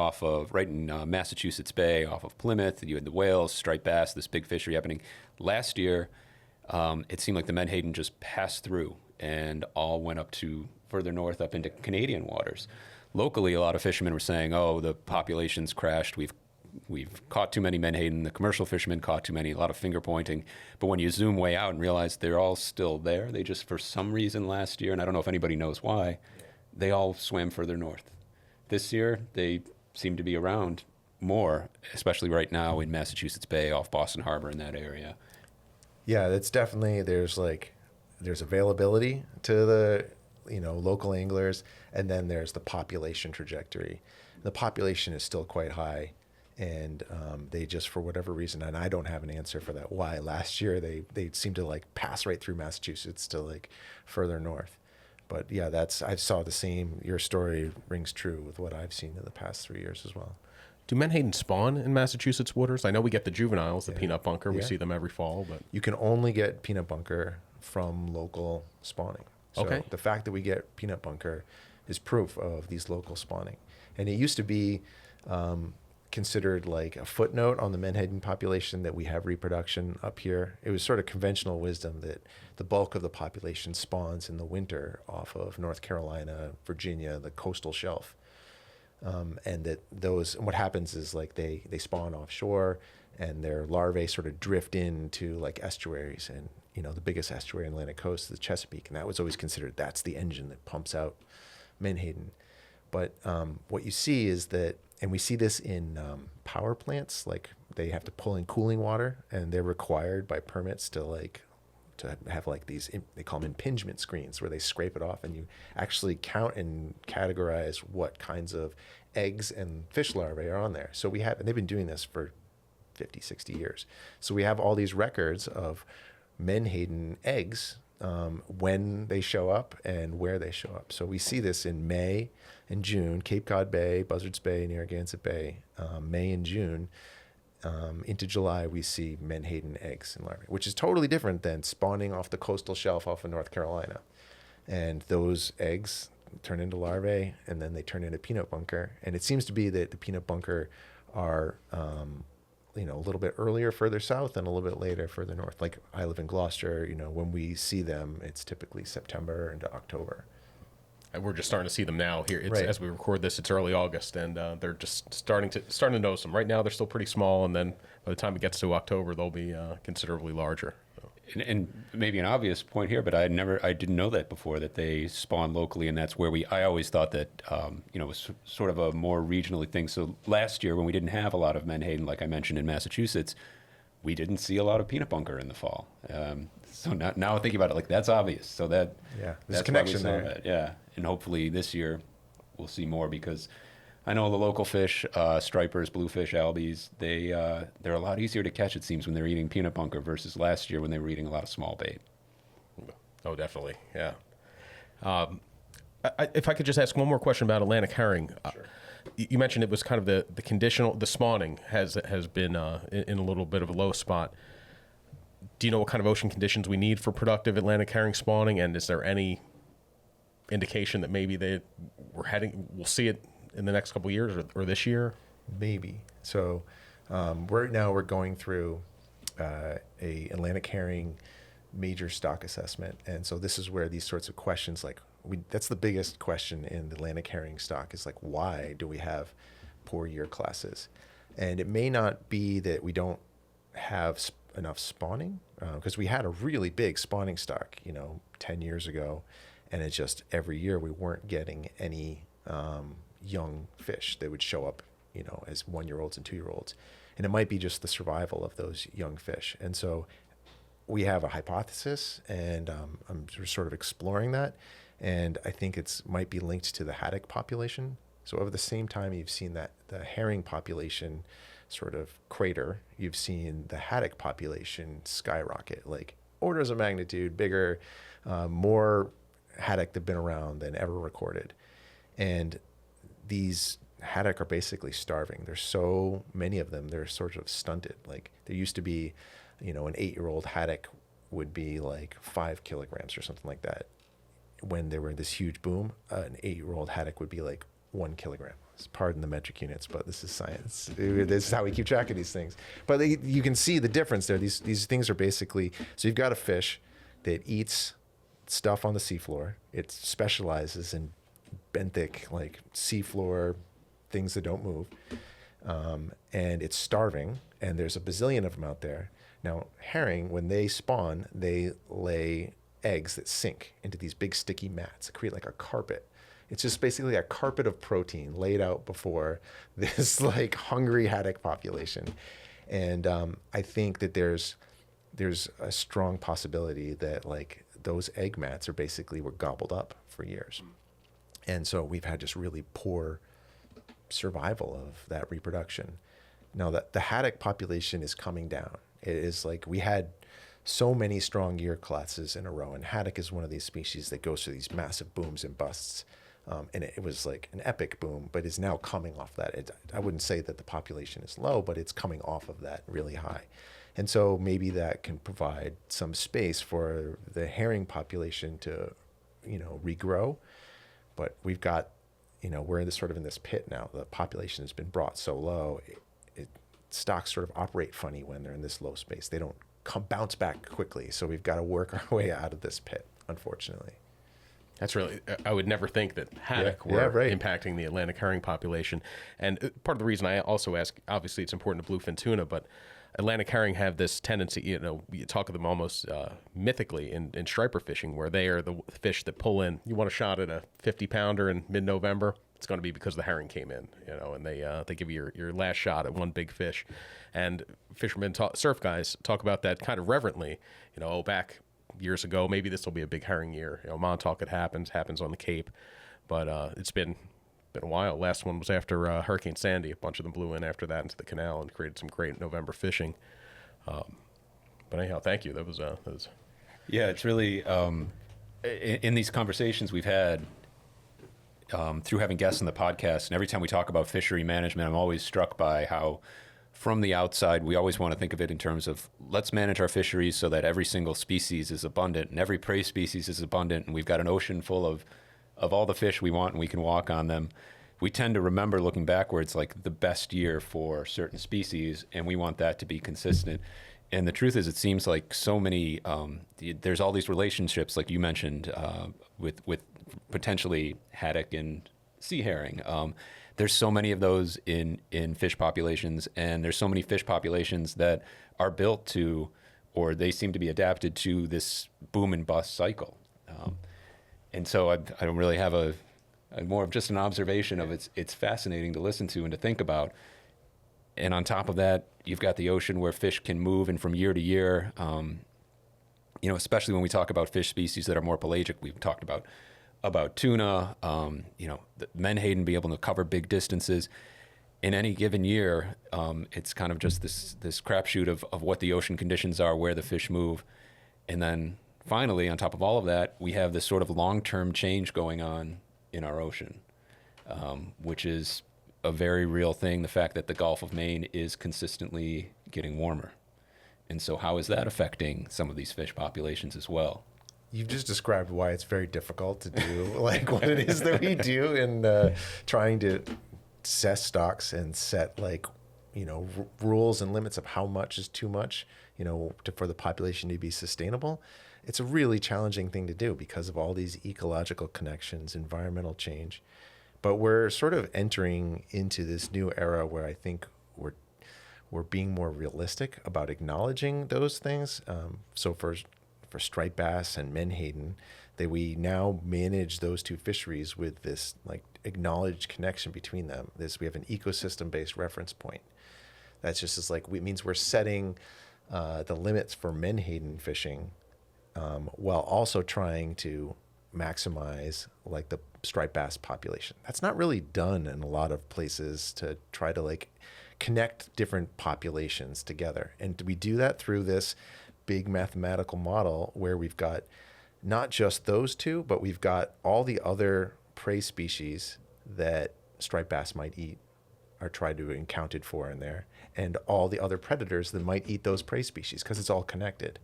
in Massachusetts Bay off of Plymouth. You had the whales, striped bass, this big fishery happening. Last year, it seemed like the menhaden just passed through and all went up to further north up into Canadian waters. Locally, a lot of fishermen were saying, "Oh, the population's crashed. We've caught too many menhaden. The commercial fishermen caught too many." A lot of finger pointing. But when you zoom way out and realize they're all still there, they just for some reason last year, and I don't know if anybody knows why, they all swam further north. This year, they seem to be around more, especially right now in Massachusetts Bay, off Boston Harbor in that area. Yeah, it's definitely there's availability to the local anglers, and then there's the population trajectory. The population is still quite high, and they just for whatever reason, and I don't have an answer for that. Why last year they seemed to like pass right through Massachusetts to like further north. But yeah, I saw the same. Your story rings true with what I've seen in the past 3 years as well. Do menhaden spawn in Massachusetts waters? I know we get the juveniles, the peanut bunker. We Yeah. see them every fall, but You can only get peanut bunker from local spawning. So Okay. the fact that we get peanut bunker is proof of these local spawning. And it used to be considered like a footnote on the menhaden population that we have reproduction up here. It was sort of conventional wisdom that the bulk of the population spawns in the winter off of North Carolina, Virginia, the coastal shelf. And that what happens is like they spawn offshore and their larvae sort of drift into like estuaries, and the biggest estuary in the Atlantic coast is the Chesapeake, and that was always considered that's the engine that pumps out menhaden. But what you see is that, and we see this in power plants, like they have to pull in cooling water, and they're required by permits to have like these, they call them impingement screens, where they scrape it off and you actually count and categorize what kinds of eggs and fish larvae are on there. So and they've been doing this for 50, 60 years. So we have all these records of menhaden eggs when they show up and where they show up. So we see this in May and June, Cape Cod Bay, Buzzards Bay, Narragansett Bay, May and June. Into July, we see menhaden eggs and larvae, which is totally different than spawning off the coastal shelf off of North Carolina. And those eggs turn into larvae, and then they turn into peanut bunker. And it seems to be that the peanut bunker are, a little bit earlier further south and a little bit later further north. Like I live in Gloucester, when we see them, it's typically September into October. and we're just starting to see them now. Here, Right. as we record this, it's early August, and they're just starting to notice them. Right now, they're still pretty small, and then by the time it gets to October, they'll be considerably larger. So. And maybe an obvious point here, but I didn't know that before, that they spawn locally, and that's where I always thought that, it was sort of a more regionally thing. So last year, when we didn't have a lot of menhaden, like I mentioned in Massachusetts, we didn't see a lot of peanut bunker in the fall. So now thinking about it, like that's obvious. So there's that's a connection why we saw there. that. Yeah, and hopefully this year we'll see more, because I know the local fish, stripers, bluefish, albies, they're a lot easier to catch, it seems, when they're eating peanut bunker versus last year when they were eating a lot of small bait. Oh, definitely. Yeah. If I could just ask one more question about Atlantic herring. Sure. You mentioned it was kind of the conditional, the spawning has been in a little bit of a low spot. Do you know what kind of ocean conditions we need for productive Atlantic herring spawning? And is there any indication that maybe we'll see it in the next couple of years or this year? Maybe. So right now we're going through a Atlantic herring major stock assessment. And so this is where these sorts of questions, like that's the biggest question in the Atlantic herring stock, is like, why do we have poor year classes? And it may not be that we don't have enough spawning, because we had a really big spawning stock, 10 years ago. And it's just every year we weren't getting any young fish. They would show up, as 1-year-olds and 2-year-olds. And it might be just the survival of those young fish. And so we have a hypothesis, and I'm sort of exploring that. And I think it's might be linked to the haddock population. So over the same time you've seen that the herring population sort of crater, you've seen the haddock population skyrocket, like orders of magnitude bigger, more haddock that have been around than ever recorded. And these haddock are basically starving. There's so many of them, they're sort of stunted. Like there used to be, an 8-year-old haddock would be like 5 kilograms or something like that. When there were this huge boom, an 8-year-old haddock would be like 1 kilogram. Pardon the metric units, but this is science. This is how we keep track of these things. But you can see the difference there. These things are basically, so you've got a fish that eats stuff on the seafloor. It specializes in benthic, like seafloor things that don't move. And it's starving, and there's a bazillion of them out there. Now, herring, when they spawn, they lay eggs that sink into these big sticky mats that create like a carpet. It's just basically a carpet of protein laid out before this like hungry haddock population. And I think that there's a strong possibility that like those egg mats were gobbled up for years. And so we've had just really poor survival of that reproduction. Now that the haddock population is coming down. It is like we had so many strong year classes in a row, and haddock is one of these species that goes through these massive booms and busts. And it was like an epic boom, but is now coming off that. I wouldn't say that the population is low, but it's coming off of that really high. And so maybe that can provide some space for the herring population to, regrow. But we've got, we're in this pit now. The population has been brought so low. Stocks sort of operate funny when they're in this low space. They don't bounce back quickly. So we've got to work our way out of this pit, unfortunately. That's really, I would never think that haddock were impacting the Atlantic herring population. And part of the reason I also ask, obviously it's important to bluefin tuna, but Atlantic herring have this tendency, you talk of them almost mythically in striper fishing, where they are the fish that pull in. You want a shot at a 50-pounder in mid-November? It's going to be because the herring came in, and they give you your last shot at one big fish. And fishermen, surf guys talk about that kind of reverently, back years ago, maybe this will be a big herring year. Montauk, it happens on the Cape, but it's been a while. Last one was after Hurricane Sandy. A bunch of them blew in after that into the canal and created some great November fishing. But anyhow, thank you. That was Yeah, it's really in these conversations we've had through having guests on the podcast, and every time we talk about fishery management, I'm always struck by how from the outside, we always want to think of it in terms of let's manage our fisheries so that every single species is abundant and every prey species is abundant, and we've got an ocean full of all the fish we want and we can walk on them. We tend to remember looking backwards like the best year for certain species, and we want that to be consistent. And the truth is, it seems like so many, there's all these relationships, like you mentioned, with potentially haddock and sea herring. There's so many of those in fish populations, and there's so many fish populations that are built to, or they seem to be adapted to this boom and bust cycle. And so I don't really have a more of just an observation of it's fascinating to listen to and to think about. And on top of that, you've got the ocean where fish can move, and from year to year, especially when we talk about fish species that are more pelagic, we've talked about about tuna, the menhaden be able to cover big distances. In any given year, it's kind of just this crapshoot of what the ocean conditions are, where the fish move. And then finally, on top of all of that, we have this sort of long-term change going on in our ocean, which is a very real thing, the fact that the Gulf of Maine is consistently getting warmer. And so how is that affecting some of these fish populations as well? You've just described why it's very difficult to do like what it is that we do in trying to assess stocks and set rules and limits of how much is too much, for the population to be sustainable. It's a really challenging thing to do because of all these ecological connections, environmental change. But we're sort of entering into this new era where I think we're being more realistic about acknowledging those things. So for striped bass and menhaden, that we now manage those two fisheries with this like acknowledged connection between them. We have an ecosystem-based reference point. That's just as it means we're setting the limits for menhaden fishing while also trying to maximize like the striped bass population. That's not really done in a lot of places to try to connect different populations together. And we do that through this big mathematical model where we've got not just those two, but we've got all the other prey species that striped bass might eat are tried to be accounted for in there, and all the other predators that might eat those prey species, because it's all connected.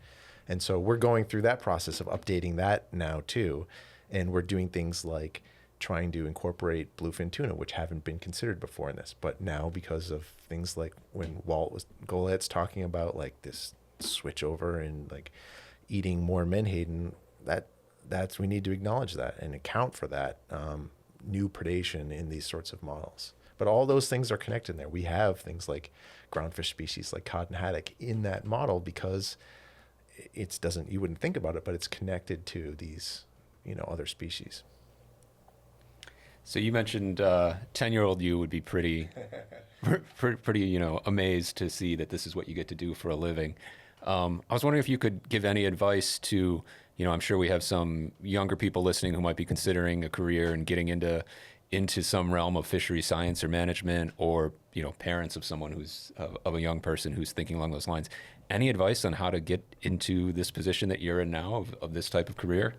And so we're going through that process of updating that now too, and we're doing things like trying to incorporate bluefin tuna, which haven't been considered before in this, but now because of things like when Golet's talking about this switch over and eating more menhaden, that's we need to acknowledge that and account for that new predation in these sorts of models. But all those things are connected in there. We have things like groundfish species like cod and haddock in that model because you wouldn't think about it, but it's connected to these other species. So you mentioned 10-year-old you would be pretty amazed to see that this is what you get to do for a living. I was wondering if you could give any advice to, I'm sure we have some younger people listening who might be considering a career and getting into some realm of fishery science or management, or, parents of someone of a young person who's thinking along those lines. Any advice on how to get into this position that you're in now of this type of career?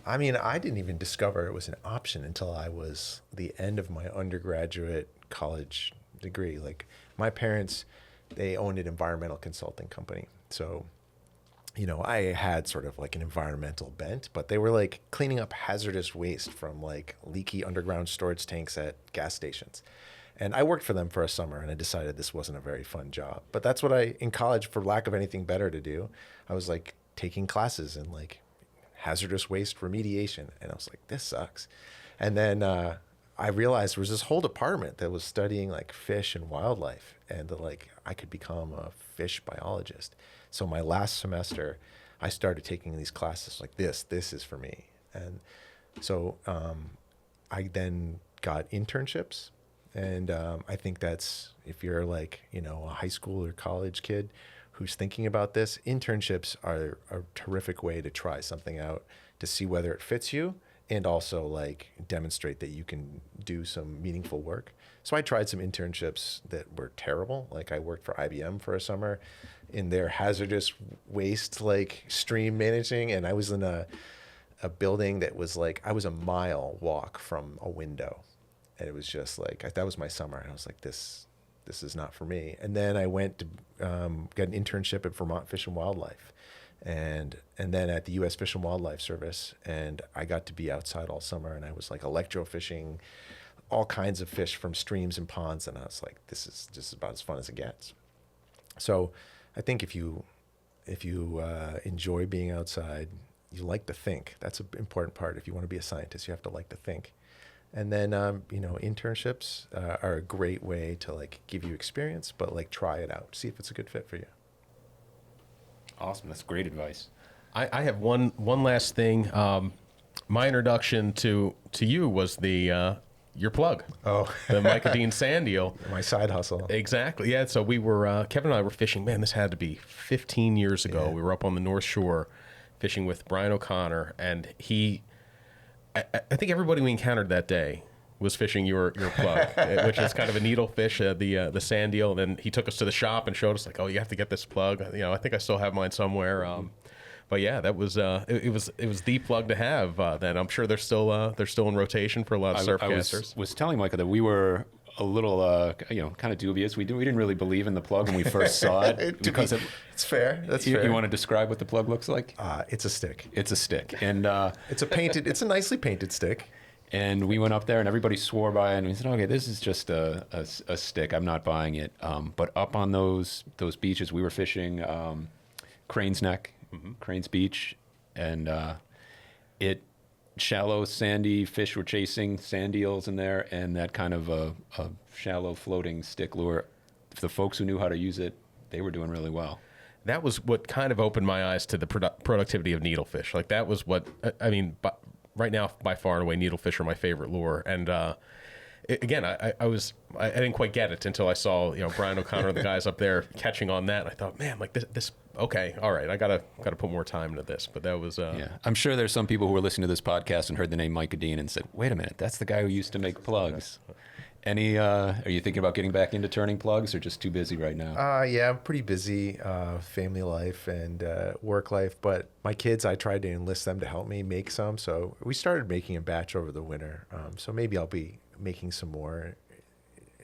I mean, I didn't even discover it was an option until I was the end of my undergraduate college degree. My parents, they owned an environmental consulting company. So, I had sort of an environmental bent, but they were cleaning up hazardous waste from leaky underground storage tanks at gas stations. And I worked for them for a summer, and I decided this wasn't a very fun job. But that's what in college, for lack of anything better to do, I was taking classes in hazardous waste remediation. And I was like, this sucks. And then I realized there was this whole department that was studying fish and wildlife, and that I could become a fish biologist. So my last semester, I started taking these classes this is for me. And so I then got internships. And I think that's, if you're a high school or college kid who's thinking about this, internships are a terrific way to try something out, to see whether it fits you, and also demonstrate that you can do some meaningful work. So I tried some internships that were terrible. I worked for IBM for a summer in their hazardous waste stream managing, and I was in a building that was I was a mile walk from a window. And it was just that was my summer. And I was like, this is not for me. And then I went to get an internship at Vermont Fish and Wildlife, and then at the U.S. Fish and Wildlife Service. And I got to be outside all summer, and I was electrofishing all kinds of fish from streams and ponds. And I was like, this is just about as fun as it gets. So I think if you enjoy being outside, you like to think. That's an important part. If you want to be a scientist, you have to like to think. And then, internships are a great way to give you experience, but try it out, see if it's a good fit for you. Awesome. That's great advice. I have one last thing. My introduction to you was your plug. Oh, the Micah Dean sand deal. My side hustle. Exactly. Yeah. So we were, Kevin and I were fishing. Man, this had to be 15 years ago. Yeah. We were up on the North Shore fishing with Brian O'Connor, and I think everybody we encountered that day was fishing your plug, which is kind of a needlefish, the sand eel. And then he took us to the shop and showed us like, oh, you have to get this plug. I think I still have mine somewhere. But yeah, that was it was the plug to have. Then I'm sure they're still in rotation for a lot of surf casters. I was telling Micah that we were a little kind of dubious. We didn't really believe in the plug when we first saw it because it's fair. That's fair. You want to describe what the plug looks like? It's a stick. It's a stick, and it's a nicely painted stick. And we went up there, and everybody swore by it, and we said, "Okay, this is just a stick. I'm not buying it." But up on those beaches, we were fishing Crane's Neck, Crane's Beach, and shallow, sandy fish were chasing sand eels in there, and that kind of a shallow floating stick lure. For the folks who knew how to use it, they were doing really well. That was what kind of opened my eyes to the productivity of needlefish. Like that was what I mean. Right now, by far and away, needlefish are my favorite lure. And again, I didn't quite get it until I saw Brian O'Connor and the guys up there catching on that. And I thought, man, like this okay, all right, I gotta put more time into this. But that was yeah. I'm sure there's some people who were listening to this podcast and heard the name Micah Dean and said, wait a minute, that's the guy who used to make plugs. Are you thinking about getting back into turning plugs, or just too busy right now? Yeah, I'm pretty busy, family life and work life. But my kids, I tried to enlist them to help me make some. So we started making a batch over the winter. So maybe I'll be making some more.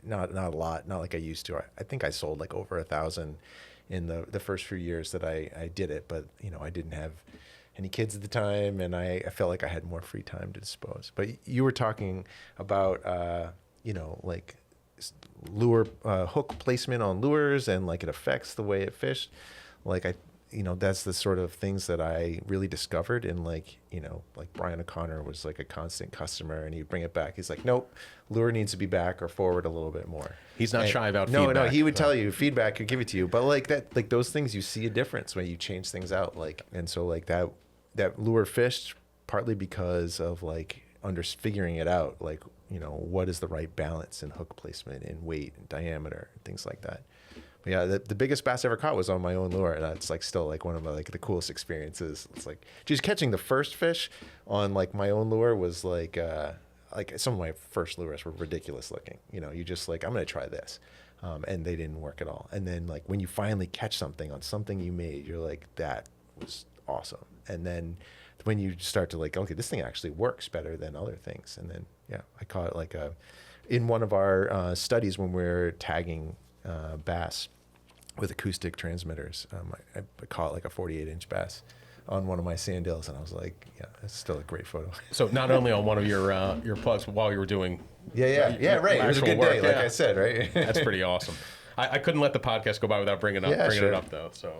Not a lot, not like I used to. I think I sold like over 1,000 in the first few years that I did it. But I didn't have any kids at the time, and I felt like I had more free time to dispose. But you were talking about like lure hook placement on lures, and like it affects the way it fished. Like that's the sort of things that I really discovered. And like Brian O'Connor was like a constant customer, and he'd bring it back. He's like, nope, lure needs to be back or forward a little bit more. He's not shy about feedback. No, he would tell you feedback, he'd give it to you. But like that, like those things, you see a difference when you change things out. Like, and so like that lure fished partly because of like figuring it out, like what is the right balance in hook placement and weight and diameter and things like that. But yeah, the biggest bass I ever caught was on my own lure. That's like still like one of my like the coolest experiences. It's like just catching the first fish on like my own lure was like some of my first lures were ridiculous looking. You just like, I'm gonna try this, and they didn't work at all. And then like when you finally catch something on something you made, you're like, that was awesome. And then when you start to like, okay, this thing actually works better than other things. And then, yeah, I caught it like in one of our studies when we were tagging bass with acoustic transmitters. I caught like a 48-inch bass on one of my sand eels, and I was like, yeah, it's still a great photo. So not only on one of your plugs, but while you were doing yeah, right. It was a good day, like I said, right? That's pretty awesome. I couldn't let the podcast go by without bringing it up though. So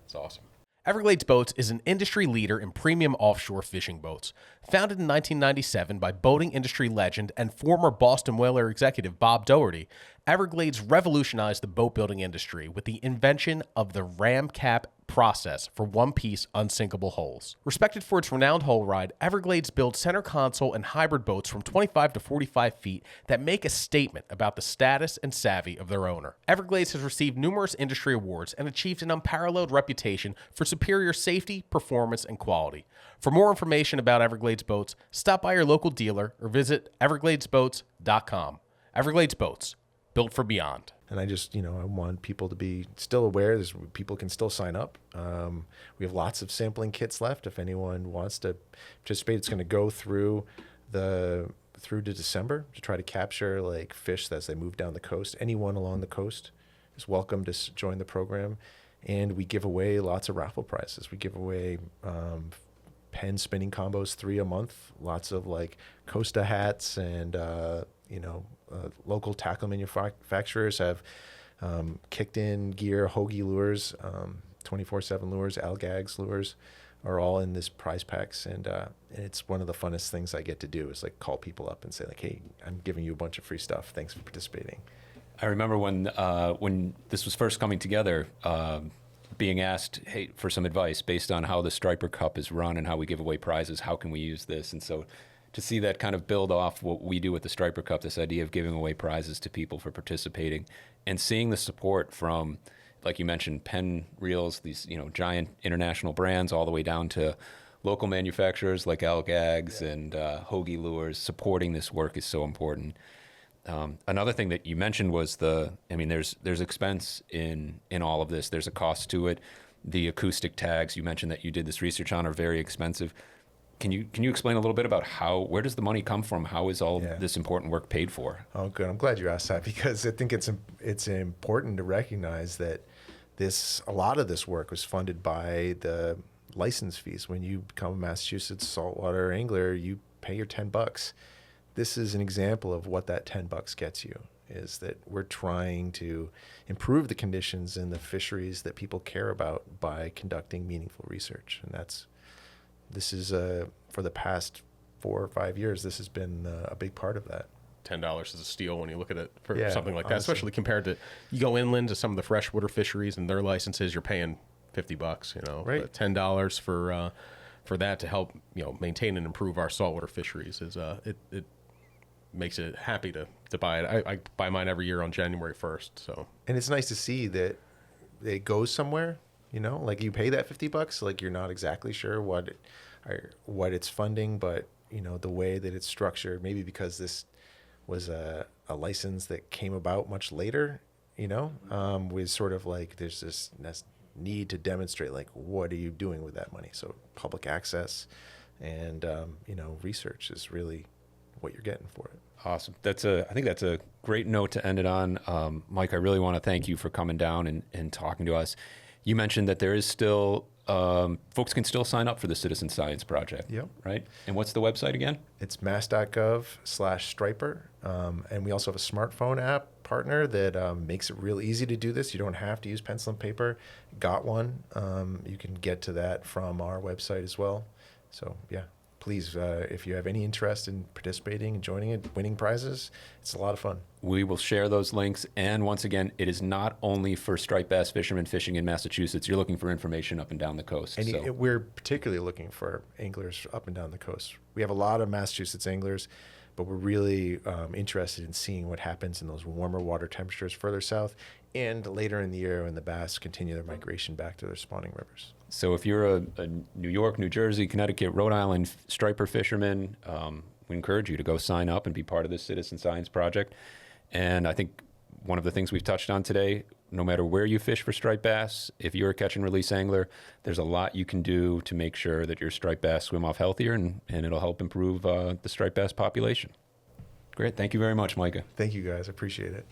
it's awesome. Everglades Boats is an industry leader in premium offshore fishing boats. Founded in 1997 by boating industry legend and former Boston Whaler executive Bob Dougherty, Everglades revolutionized the boat building industry with the invention of the RAMCAP process for one-piece unsinkable hulls. Respected for its renowned hull ride, Everglades builds center console and hybrid boats from 25 to 45 feet that make a statement about the status and savvy of their owner. Everglades has received numerous industry awards and achieved an unparalleled reputation for superior safety, performance, and quality. For more information about Everglades Boats, stop by your local dealer or visit evergladesboats.com. Everglades Boats, built for beyond. And I just, I want people to be still aware. People can still sign up. We have lots of sampling kits left. If anyone wants to participate, it's going to go through to December to try to capture like fish as they move down the coast. Anyone along the coast is welcome to join the program. And we give away lots of raffle prizes. We give away pen spinning combos, 3 a month. Lots of like Costa hats and local tackle manufacturers have kicked in gear, hoagie lures, 24/7 lures, Algags lures are all in this prize packs. And it's one of the funnest things I get to do is like call people up and say like, hey, I'm giving you a bunch of free stuff. Thanks for participating. I remember when this was first coming together, being asked, hey, for some advice based on how the Striper Cup is run and how we give away prizes, how can we use this? And so to see that kind of build off what we do with the Striper Cup, this idea of giving away prizes to people for participating, and seeing the support from, like you mentioned, Penn reels, these giant international brands, all the way down to local manufacturers like Gags and Hoagie Lures supporting this work is so important. Another thing that you mentioned was there's expense in all of this. There's a cost to it. The acoustic tags you mentioned that you did this research on are very expensive. Can you explain a little bit about where does the money come from? How is all this important work paid for? Oh, good. I'm glad you asked that, because I think it's important to recognize that a lot of this work was funded by the license fees. When you become a Massachusetts saltwater angler, you pay your $10. This is an example of what that $10 gets you, is that we're trying to improve the conditions in the fisheries that people care about by conducting meaningful research. And this is for the past 4 or 5 years, this has been a big part of that. $10 is a steal when you look at it for Yeah, something like that, honestly. especially compared to, you go inland to some of the freshwater fisheries and their licenses, you're paying $50, Right. But $10 for that to help, maintain and improve our saltwater fisheries is, it makes it happy to buy it. I buy mine every year on January 1st. So, And it's nice to see that it goes somewhere, like you pay that $50, like you're not exactly sure what it's funding, but the way that it's structured, maybe because this was a license that came about much later, was sort of like there's this need to demonstrate, like, what are you doing with that money? So public access and research is really what you're getting for it. Awesome. I think that's a great note to end it on. Mike, I really want to thank you for coming down and talking to us. You mentioned that there is still, folks can still sign up for the Citizen Science Project. Yep. Right? And what's the website again? It's mass.gov/striper. And we also have a smartphone app partner that makes it real easy to do this. You don't have to use pencil and paper. Got one. You can get to that from our website as well. So, yeah. Please, if you have any interest in participating and joining it, winning prizes, it's a lot of fun. We will share those links. And once again, it is not only for striped bass fishermen fishing in Massachusetts. You're looking for information up and down the coast. And we're particularly looking for anglers up and down the coast. We have a lot of Massachusetts anglers, but we're really interested in seeing what happens in those warmer water temperatures further south and later in the year when the bass continue their migration back to their spawning rivers. So if you're a New York, New Jersey, Connecticut, Rhode Island striper fisherman, we encourage you to go sign up and be part of this Citizen Science Project. And I think one of the things we've touched on today, no matter where you fish for striped bass, if you're a catch and release angler, there's a lot you can do to make sure that your striped bass swim off healthier, and it'll help improve the striped bass population. Great. Thank you very much, Micah. Thank you, guys. I appreciate it.